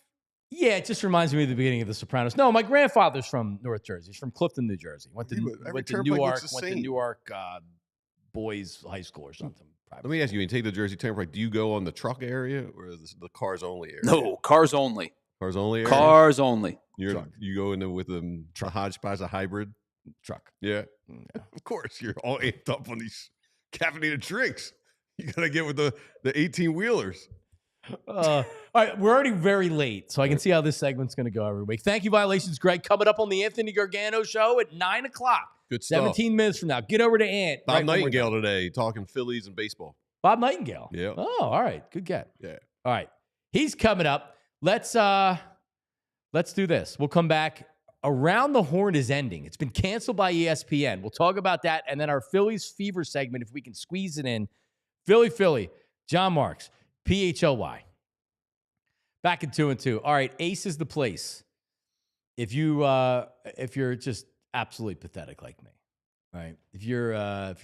Yeah, it just reminds me of the beginning of The Sopranos. No, my grandfather's from North Jersey. He's from Clifton, New Jersey. Went to Yeah, but every went to turnpike Newark. looks the Went to same. Newark Boys High School or something. Let me ask you, when you take the Jersey Turnpike, do you go on the truck area or the cars only area? No, cars only. Cars only area? Cars only. You go into with the hodgepodge, a hybrid? Truck. Yeah. Of course. You're all amped up on these caffeinated drinks. You got to get with the 18-wheelers. All right, we're already very late, so I can see how this segment's going to go every week. Thank you, Violations, Greg. Coming up on the Anthony Gargano Show at 9 o'clock. Good stuff. 17 minutes from now. Get over to Ant. Bob right when we're Nightingale done. today talking Phillies and baseball. Bob Nightingale. Yeah. Oh, all right. Good get. Yeah. All right. He's coming up. Let's do this. We'll come back. Around the Horn is ending. It's been canceled by ESPN. We'll talk about that. And then our Phillies Fever segment, if we can squeeze it in. Philly, John Marks, PHLY. Back in 2 and 2. All right, Ace is the place. If you're just absolutely pathetic like me, right? If you're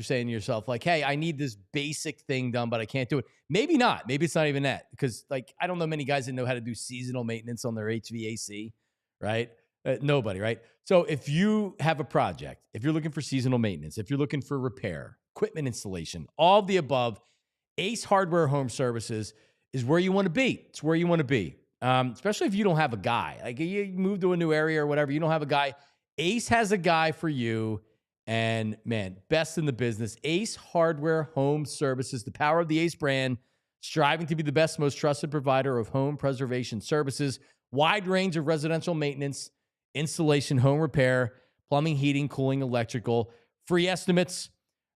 saying to yourself like, "Hey, I need this basic thing done, but I can't do it." Maybe not. Maybe it's not even that, because like I don't know many guys that know how to do seasonal maintenance on their HVAC, right? Nobody, right? So if you have a project, if you're looking for seasonal maintenance, if you're looking for repair, equipment installation, all of the above, Ace Hardware Home Services is where you want to be. It's where you want to be, especially if you don't have a guy. Like you move to a new area or whatever, you don't have a guy. Ace has a guy for you, and man, best in the business. Ace Hardware Home Services, the power of the Ace brand, striving to be the best, most trusted provider of home preservation services, wide range of residential maintenance, installation, home repair, plumbing, heating, cooling, electrical, free estimates,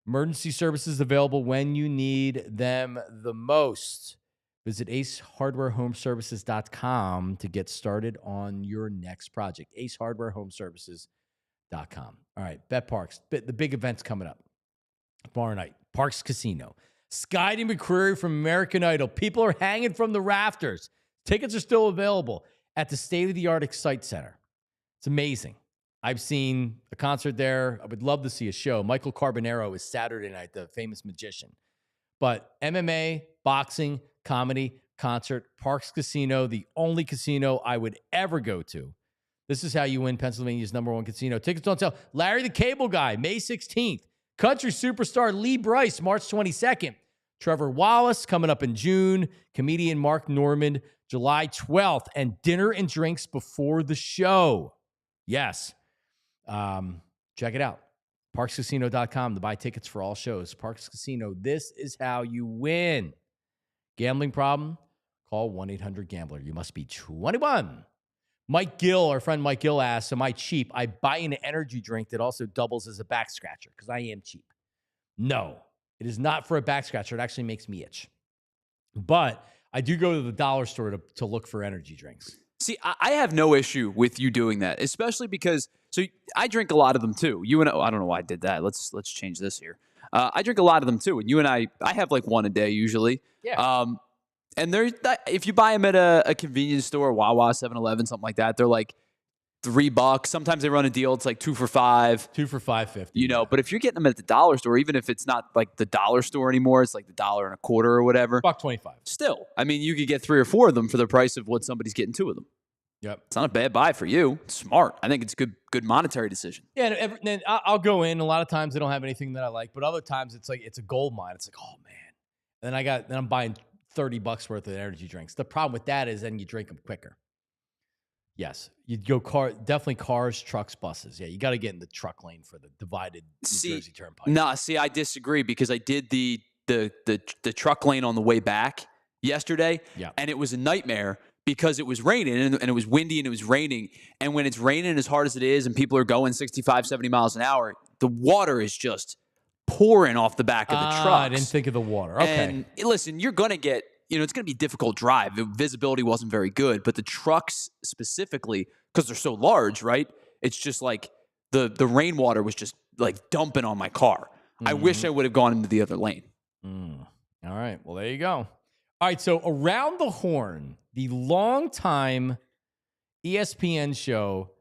emergency services available when you need them the most. Visit acehardwarehomeservices.com to get started on your next project. acehardwarehomeservices.com. All right, Bet Parks. The big event's coming up tomorrow night. Parks Casino. Skydie McCreary from American Idol. People are hanging from the rafters. Tickets are still available at the state-of-the-art Excite Center. It's amazing. I've seen a concert there. I would love to see a show. Michael Carbonaro is Saturday night, the famous magician. But MMA, boxing, comedy, concert, Parks Casino, the only casino I would ever go to. This is how you win Pennsylvania's #1 casino. Tickets on sale. Larry the Cable Guy, May 16th. Country superstar Lee Brice, March 22nd. Trevor Wallace coming up in June. Comedian Mark Norman, July 12th. And dinner and drinks before the show. Yes. Check it out. ParksCasino.com to buy tickets for all shows. Parks Casino, this is how you win. Gambling problem? Call 1-800-GAMBLER. You must be 21. Mike Gill, our friend Mike Gill asks, am I cheap? I buy an energy drink that also doubles as a back scratcher because I am cheap. No, it is not for a back scratcher. It actually makes me itch. But I do go to the dollar store to look for energy drinks. See, I have no issue with you doing that, especially because I drink a lot of them too. I don't know why I did that. Let's change this here. I drink a lot of them too. And you and I have like one a day usually. Yeah. And if you buy them at a convenience store, Wawa, 7-Eleven, something like that, they're like $3. Sometimes they run a deal. It's like 2 for $5. 2 for $5.50. But if you're getting them at the dollar store, even if it's not like the dollar store anymore, it's like the $1.25 or whatever. $1.25. Still, I mean, you could get 3 or 4 of them for the price of what somebody's getting 2 of them. Yep. It's not a bad buy for you. It's smart. I think it's a good monetary decision. Yeah, and I'll go in. A lot of times they don't have anything that I like, but other times it's like it's a gold mine. It's like, oh man. And then I'm buying $30 worth of energy drinks. The problem with that is then you drink them quicker. Yes, you'd go definitely cars, trucks, buses. Yeah, you got to get in the truck lane for the divided New Jersey Turnpike. I disagree because I did the truck lane on the way back yesterday, and it was a nightmare because it was raining and it was windy and it was raining. And when it's raining as hard as it is and people are going 65, 70 miles an hour, the water is just pouring off the back of the trucks. I didn't think of the water. Okay. And listen, you're going to get, it's going to be a difficult drive. The visibility wasn't very good, but the trucks specifically, because they're so large, right? It's just like the rainwater was just like dumping on my car. Mm-hmm. I wish I would have gone into the other lane. All right. Well, there you go. All right. So Around the Horn, the longtime ESPN show,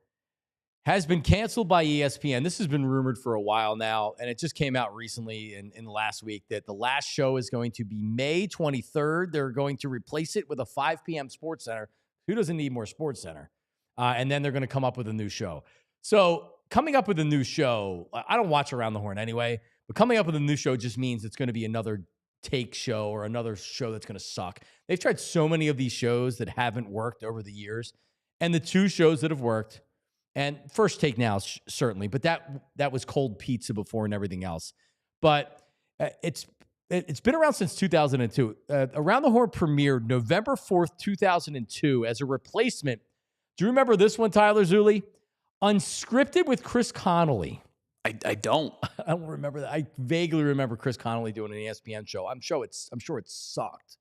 has been canceled by ESPN. This has been rumored for a while now, and it just came out recently in the last week that the last show is going to be May 23rd. They're going to replace it with a 5 p.m. Sports Center. Who doesn't need more Sports Center? And then they're going to come up with a new show. So coming up with a new show, I don't watch Around the Horn anyway, but coming up with a new show just means it's going to be another take show or another show that's going to suck. They've tried so many of these shows that haven't worked over the years, and the 2 shows that have worked, and First Take Now, certainly, but that was Cold Pizza before and everything else. But it's been around since 2002. Around the Horn premiered November 4th, 2002 as a replacement. Do you remember this one, Tyler Zulli? Unscripted with Chris Connolly. I don't. I don't remember that. I vaguely remember Chris Connolly doing an ESPN show. I'm sure it sucked.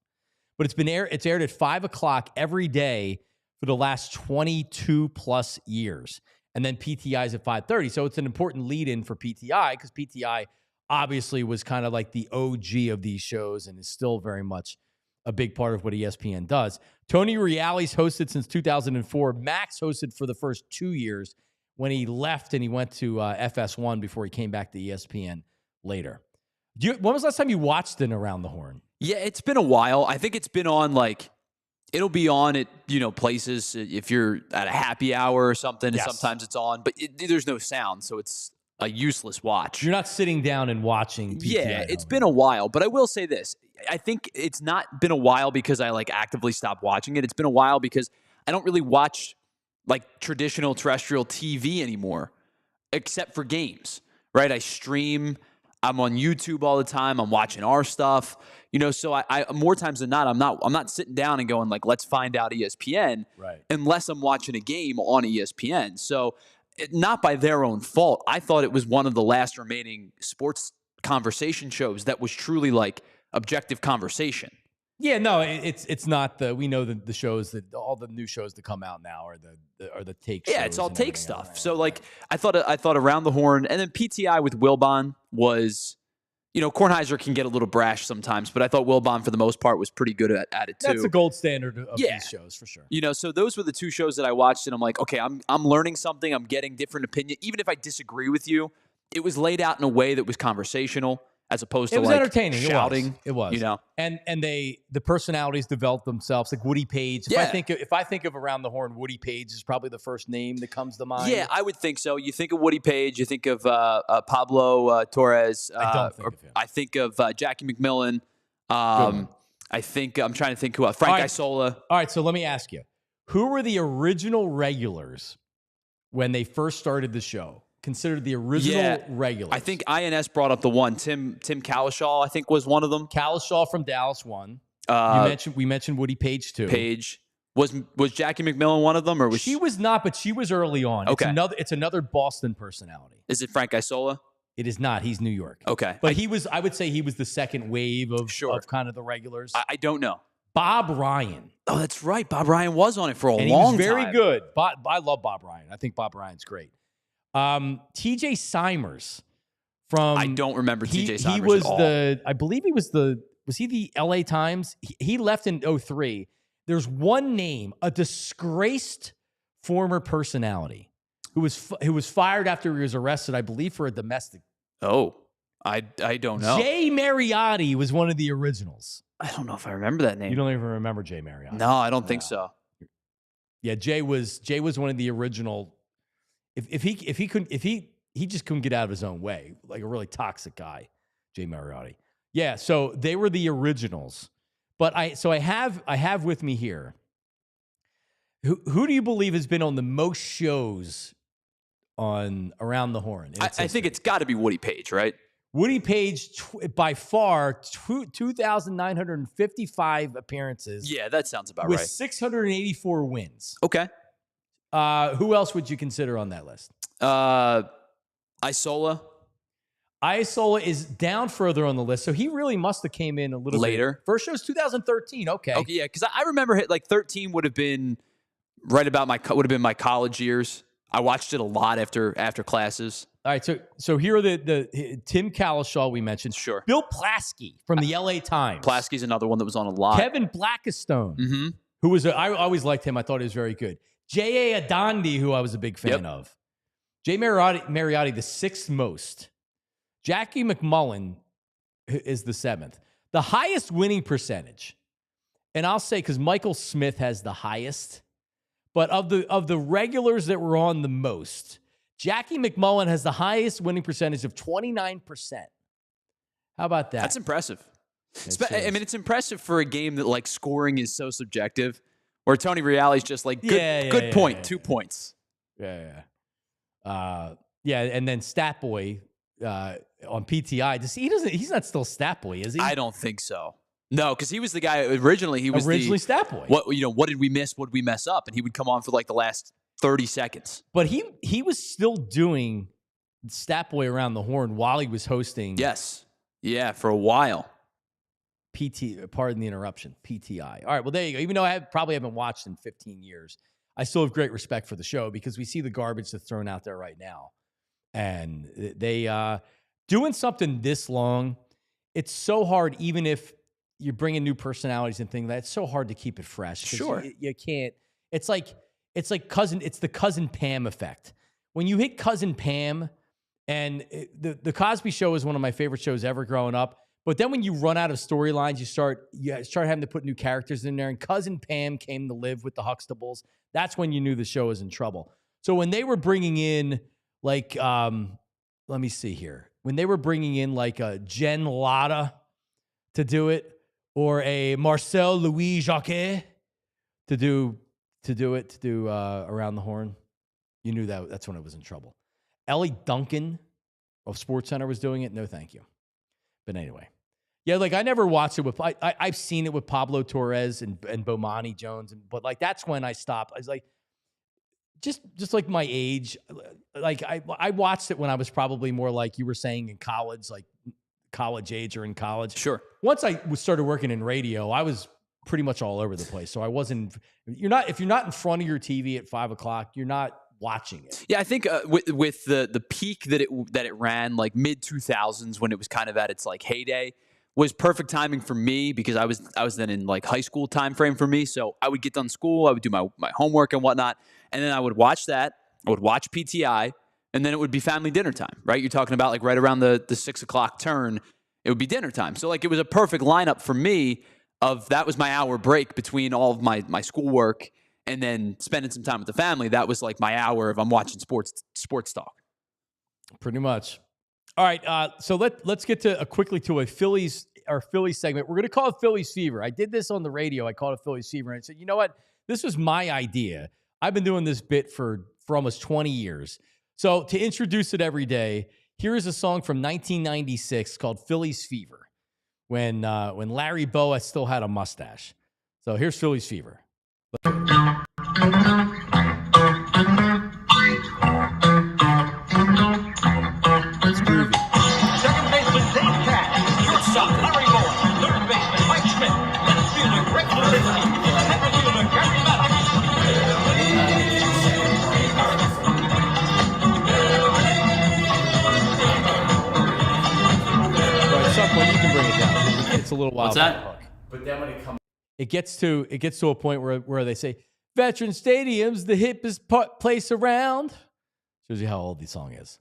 But it's aired at 5 o'clock every day for the last 22 plus years. And then PTI is at 5:30. So it's an important lead-in for PTI because PTI obviously was kind of like the OG of these shows and is still very much a big part of what ESPN does. Tony Reali's hosted since 2004. Max hosted for the first 2 years when he left and he went to FS1 before he came back to ESPN later. When was the last time you watched an Around the Horn? Yeah, it's been a while. I think it's been on it'll be on at, places if you're at a happy hour or something. Yes. Sometimes it's on, but there's no sound, so it's a useless watch. You're not sitting down and watching PTI. Yeah, it's been a while, but I will say this. I think it's not been a while because I actively stopped watching it. It's been a while because I don't really watch traditional terrestrial TV anymore, except for games, right? I stream. I'm on YouTube all the time. I'm watching our stuff, so I more times than not, I'm not sitting down and going let's find out ESPN, right, unless I'm watching a game on ESPN. So not by their own fault. I thought it was one of the last remaining sports conversation shows that was truly objective conversation. Yeah, no, it's not we know the shows that all the new shows that come out now are the take shows. Yeah, it's all take stuff. So I thought Around the Horn and then PTI with Wilbon was, Kornheiser can get a little brash sometimes, but I thought Wilbon for the most part was pretty good at it too. That's the gold standard of these shows for sure. So those were the 2 shows that I watched and I'm like, okay, I'm learning something. I'm getting different opinion. Even if I disagree with you, it was laid out in a way that was conversational. As opposed to entertaining. Shouting, it was. And the personalities developed themselves. Like Woody Page. If I think of Around the Horn, Woody Page is probably the first name that comes to mind. Yeah, I would think so. You think of Woody Page, you think of Pablo Torres. I don't think of him. I think of Jackie McMillan. I'm trying to think who else. Frank Isola. All right, so let me ask you, who were the original regulars when they first started the show? Considered the original regulars. I think INS brought up the one. Tim Calishaw, I think, was one of them. Calishaw from Dallas won. We mentioned Woody Page too. Page. Was Jackie McMillan one of them, or was she was not? But she was early on. Okay. It's another Boston personality. Is it Frank Isola? It is not. He's New York. Okay, but I would say he was the second wave of kind of the regulars. I don't know. Bob Ryan. Oh, that's right. Bob Ryan was on it for a long time. He was very good. I love Bob Ryan. I think Bob Ryan's great. TJ Simers I don't remember T.J. Simers He was at all. I believe he was he the LA Times? He left in 2003. There's one name, a disgraced former personality who was fired after he was arrested, I believe, for a domestic. Oh, I don't know. Jay Mariotti was one of the originals. I don't know if I remember that name. You don't even remember Jay Mariotti? No, I don't think so. Yeah, Jay was one of the original. If he just couldn't get out of his own way, like a really toxic guy, Jay Mariotti. Yeah, so they were the originals. But I have with me here. Who do you believe has been on the most shows on Around the Horn? I think it's got to be Woody Page, right? Woody Page, by far, 2,955 appearances. Yeah, that sounds about with right. 684 wins. Okay. Who else would you consider on that list? Isola. Isola is down further on the list, so he really must have came in a little later. Bit. First show was 2013. Okay, yeah, because I remember like 13 would have been right about my college years. I watched it a lot after classes. All right, so here are the Tim Calishaw we mentioned. Sure. Bill Plaskey from the LA Times. Plaskey's another one that was on a lot. Kevin Blackistone, who was I always liked him. I thought he was very good. J.A. Adandi, who I was a big fan of. Jay Mariotti, the sixth most. Jackie McMullen is the seventh. The highest winning percentage, and I'll say because Michael Smith has the highest, but of the regulars that were on the most, Jackie McMullen has the highest winning percentage of 29%. How about that? That's impressive. I mean, it's impressive for a game that like scoring is so subjective, where Tony Reali's just like good point, 2 points. Yeah. And then Statboy on PTI. He's not still Statboy, is he? I don't think so. No, because he was the guy originally. He was Statboy. What did we miss? What did we mess up? And he would come on for like the last 30 seconds. But he was still doing Statboy Around the Horn while he was hosting. Yes. Yeah, for a while. Pardon the interruption. PTI. All right. Well, there you go. Even though I probably haven't watched in 15 years, I still have great respect for the show because we see the garbage that's thrown out there right now. And they doing something this long, it's so hard, even if you're bringing new personalities and things like that, it's so hard to keep it fresh. Sure. You can't. It's like the Cousin Pam effect. When you hit Cousin Pam, and the Cosby Show is one of my favorite shows ever growing up. But then when you run out of storylines, you start having to put new characters in there. And Cousin Pam came to live with the Huxtables. That's when you knew the show was in trouble. So when they were bringing in like, let me see here. When they were bringing in like a Jen Latta to do it, or a Marcel Louis Jacquet to do Around the Horn, you knew that's when it was in trouble. Ellie Duncan of SportsCenter was doing it. No, thank you. But anyway, yeah, like I never watched it with. I've seen it with Pablo Torres and Bomani Jones, but like that's when I stopped. I was like, just like my age, like I watched it when I was probably more like you were saying in college, like college age or in college. Sure. Once I started working in radio, I was pretty much all over the place. So I wasn't. If you're not in front of your TV at 5 o'clock, you're not watching it. Yeah, I think with the peak that it ran, like mid 2000s when it was kind of at its like heyday, was perfect timing for me because I was then in like high school time frame for me. So I would get done school, I would do my homework and whatnot, and then I would watch that. I would watch PTI, and then it would be family dinner time. Right? You're talking about like right around the 6 o'clock turn, it would be dinner time. So like it was a perfect lineup for me. That was my hour break between all of my schoolwork and then spending some time with the family. That was like my hour of I'm watching sports talk. Pretty much. All right, so let's get to quickly to our Phillies segment. We're going to call it Phillies Fever. I did this on the radio. I called it Phillies Fever, and I said, you know what? This was my idea. I've been doing this bit for almost 20 years. So to introduce it every day, here is a song from 1996 called Phillies Fever, when Larry Boa still had a mustache. So here's Phillies Fever. It's groovy. Second baseman Dave Cash, shortstop Larry Bowen, third baseman Mike Schmidt, left fielder Greg Luzinski, center fielder Gary Maddox. takes a little while. What's that? But then when it gets to a point where they say Veteran Stadium's the hippest place around. Shows you how old the song is.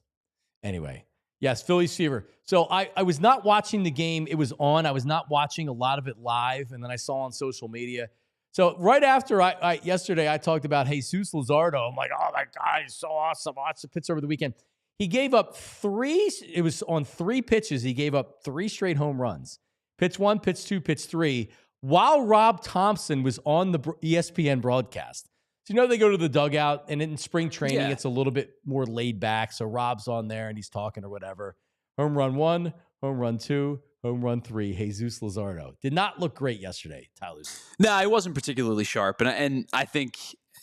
Anyway, yes, Phillies Fever. So I was not watching the game. It was on. I was not watching a lot of it live, and then I saw on social media. So right after yesterday, I talked about Jesus Luzardo. I'm like, oh my God, he's so awesome. Watch the pitch over the weekend. He gave up it was on 3 pitches. He gave up 3 straight home runs. Pitch 1, pitch 2, pitch 3, while Rob Thompson was on the ESPN broadcast. So, they go to the dugout, and in spring training, it's a little bit more laid back. So Rob's on there, and he's talking or whatever. Home run 1, home run 2, home run 3, Jesus Luzardo. Did not look great yesterday, Tyler. No, it wasn't particularly sharp. And I think,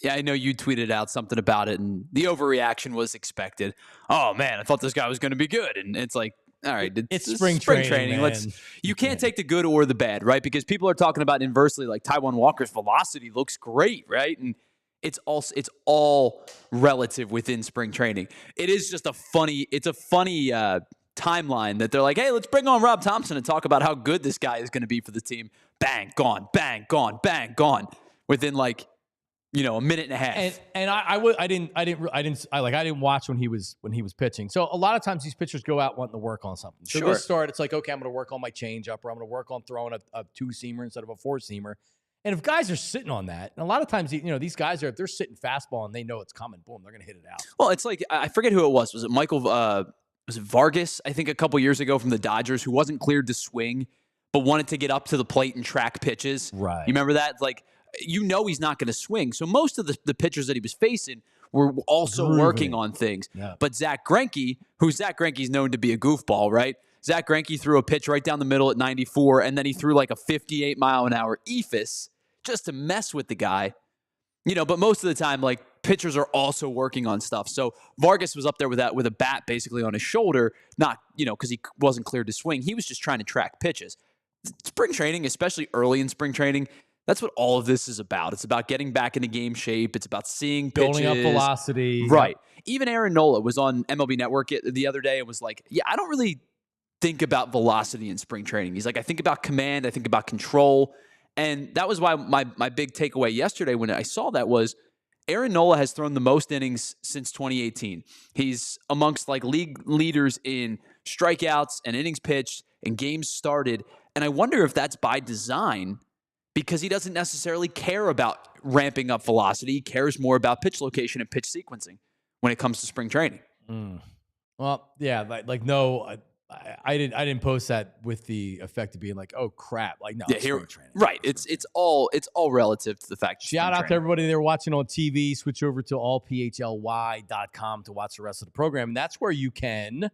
I know you tweeted out something about it, and the overreaction was expected. Oh, man, I thought this guy was going to be good. And it's like, all right, it's spring training. You can't take the good or the bad, right? Because people are talking about inversely, like Taijuan Walker's velocity looks great, right? And it's all relative within spring training. It is just a funny timeline that they're like, hey, let's bring on Rob Thompson and talk about how good this guy is going to be for the team. Bang, gone, bang, gone, bang, gone. Within a minute and a half. And I didn't watch when he was pitching. So a lot of times these pitchers go out wanting to work on something. So this start, it's like, okay, I'm going to work on my changeup, or I'm going to work on throwing a 2-seamer instead of a 4-seamer. And if guys are sitting on that, and a lot of times, these guys if they're sitting fastball and they know it's coming, boom, they're going to hit it out. Well, it's like, I forget who it was. Was it Michael? Was it Vargas? I think a couple years ago from the Dodgers, who wasn't cleared to swing, but wanted to get up to the plate and track pitches. Right. You remember that? It's like, he's not going to swing. So most of the pitchers that he was facing were also working on things. Yeah. But Zack Greinke's known to be a goofball, right? Zack Greinke threw a pitch right down the middle at 94, and then he threw like a 58-mile-an-hour eephus just to mess with the guy. But most of the time, like, pitchers are also working on stuff. So Vargas was up there with a bat basically on his shoulder, not, because he wasn't cleared to swing. He was just trying to track pitches. Spring training, especially early in spring training, that's what all of this is about. It's about getting back into game shape. It's about seeing pitches. Building up velocity. Right. Even Aaron Nola was on MLB Network the other day and was like, yeah, I don't really think about velocity in spring training. He's like, I think about command. I think about control. And that was why my big takeaway yesterday when I saw that was Aaron Nola has thrown the most innings since 2018. He's amongst league leaders in strikeouts and innings pitched and games started. And I wonder if that's by design, because he doesn't necessarily care about ramping up velocity. He cares more about pitch location and pitch sequencing when it comes to spring training. Well, yeah, no, I didn't post that with the effect of being like, oh crap, no, yeah, spring training. Right. It's all relative to the fact. Shout out to everybody there watching on TV. Switch over to allphly.com to watch the rest of the program. And that's where you can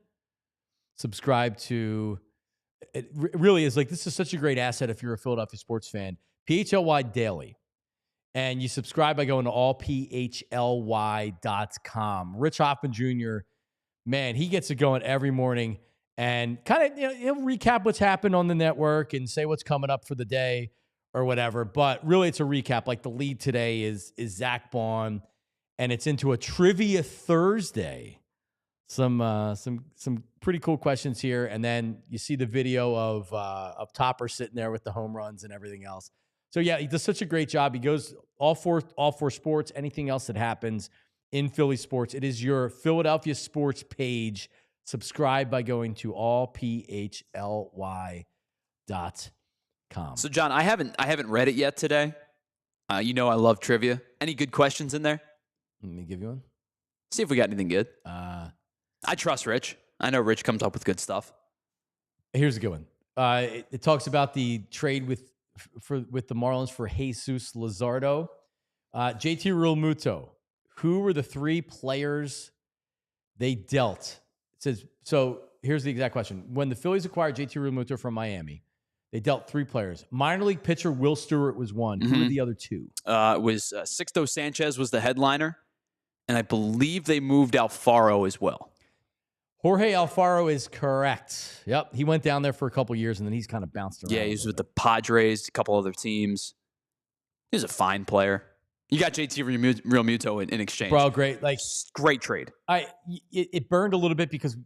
subscribe to. It really is this is such a great asset if you're a Philadelphia sports fan. PHLY Daily. And you subscribe by going to allphly.com. Rich Hoffman Jr., man, he gets it going every morning and kind of, he'll recap what's happened on the network and say what's coming up for the day or whatever. But really, it's a recap. Like the lead today is Zack Baun, and it's into a Trivia Thursday. Some pretty cool questions here, and then you see the video of Topper sitting there with the home runs and everything else. So yeah, he does such a great job. He goes all four sports, anything else that happens in Philly sports. It is your Philadelphia sports page. Subscribe by going to allphly.com. So John, I haven't read it yet today. I love trivia. Any good questions in there? Let me give you one. See if we got anything good. I trust Rich. I know Rich comes up with good stuff. Here's a good one. It talks about the trade with the Marlins for Jesus Luzardo. JT Realmuto. Who were the 3 players they dealt? It says, so here's the exact question. When the Phillies acquired JT Realmuto from Miami, they dealt 3 players. Minor league pitcher Will Stewart was one. Mm-hmm. Who were the other 2? It was Sixto Sanchez was the headliner, and I believe they moved Alfaro as well. Jorge Alfaro is correct. Yep. He went down there for a couple years, and then he's kind of bounced around. Yeah, he was with the Padres, a couple other teams. He was a fine player. You got JT Real Muto in exchange. Bro, great. Like, great trade. It burned a little bit because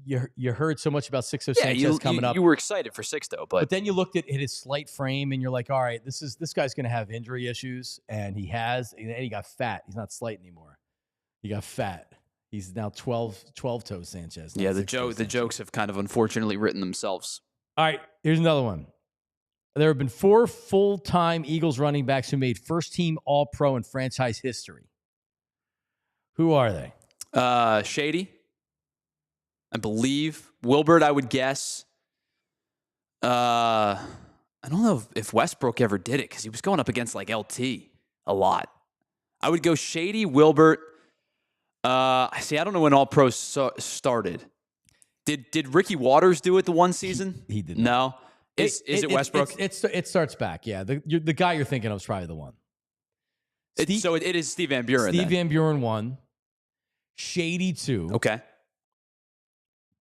you heard so much about Sixto Sanchez coming up. You were excited for Sixto, but then you looked at his slight frame and you're like, all right, this guy's going to have injury issues, and he has. And then he got fat. He's not slight anymore. He got fat. He's now 12-toe Sanchez. Yeah, the jokes have kind of unfortunately written themselves. All right, here's another one. There have been 4 full-time Eagles running backs who made first-team All-Pro in franchise history. Who are they? Shady, I believe. Wilbert, I would guess. I don't know if Westbrook ever did it because he was going up against like LT a lot. I would go Shady, Wilbert. I don't know when All-Pro started. Did Ricky Waters do it the one season? He did not. No. Is it Westbrook? It starts back, yeah. The guy you're thinking of is probably the one. So it is Steve Van Buren. Steve Van Buren 1. Shady 2. Okay.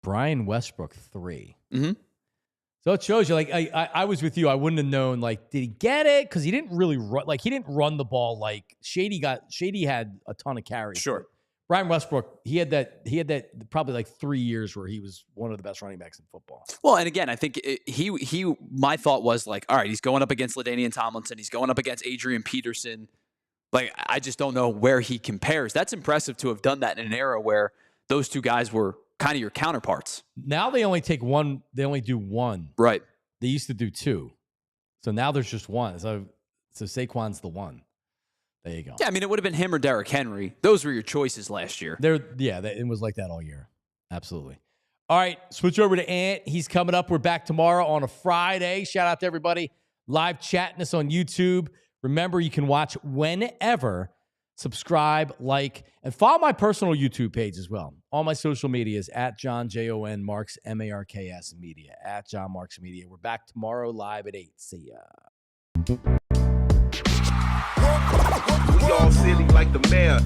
Brian Westbrook 3. Mm-hmm. So it shows you, like, I was with you. I wouldn't have known, like, did he get it? Because he didn't really run, like, he didn't run the ball like Shady had a ton of carries. Sure. Brian Westbrook, he had that probably like 3 years where he was one of the best running backs in football. Well, and again, I think my thought was like, all right, he's going up against LaDainian Tomlinson. He's going up against Adrian Peterson. Like, I just don't know where he compares. That's impressive to have done that in an era where those two guys were kind of your counterparts. Now they only take one. They only do one. Right. They used to do 2. So now there's just one. So Saquon's the one. There you go. Yeah, I mean, it would have been him or Derrick Henry. Those were your choices last year. It was like that all year. Absolutely. All right, switch over to Ant. He's coming up. We're back tomorrow on a Friday. Shout out to everybody live chatting us on YouTube. Remember, you can watch whenever. Subscribe, like, and follow my personal YouTube page as well. All my social media is at John, Jon Marks, Marks Media, at John Marks Media. We're back tomorrow live at 8. See ya. We all silly like the mayor.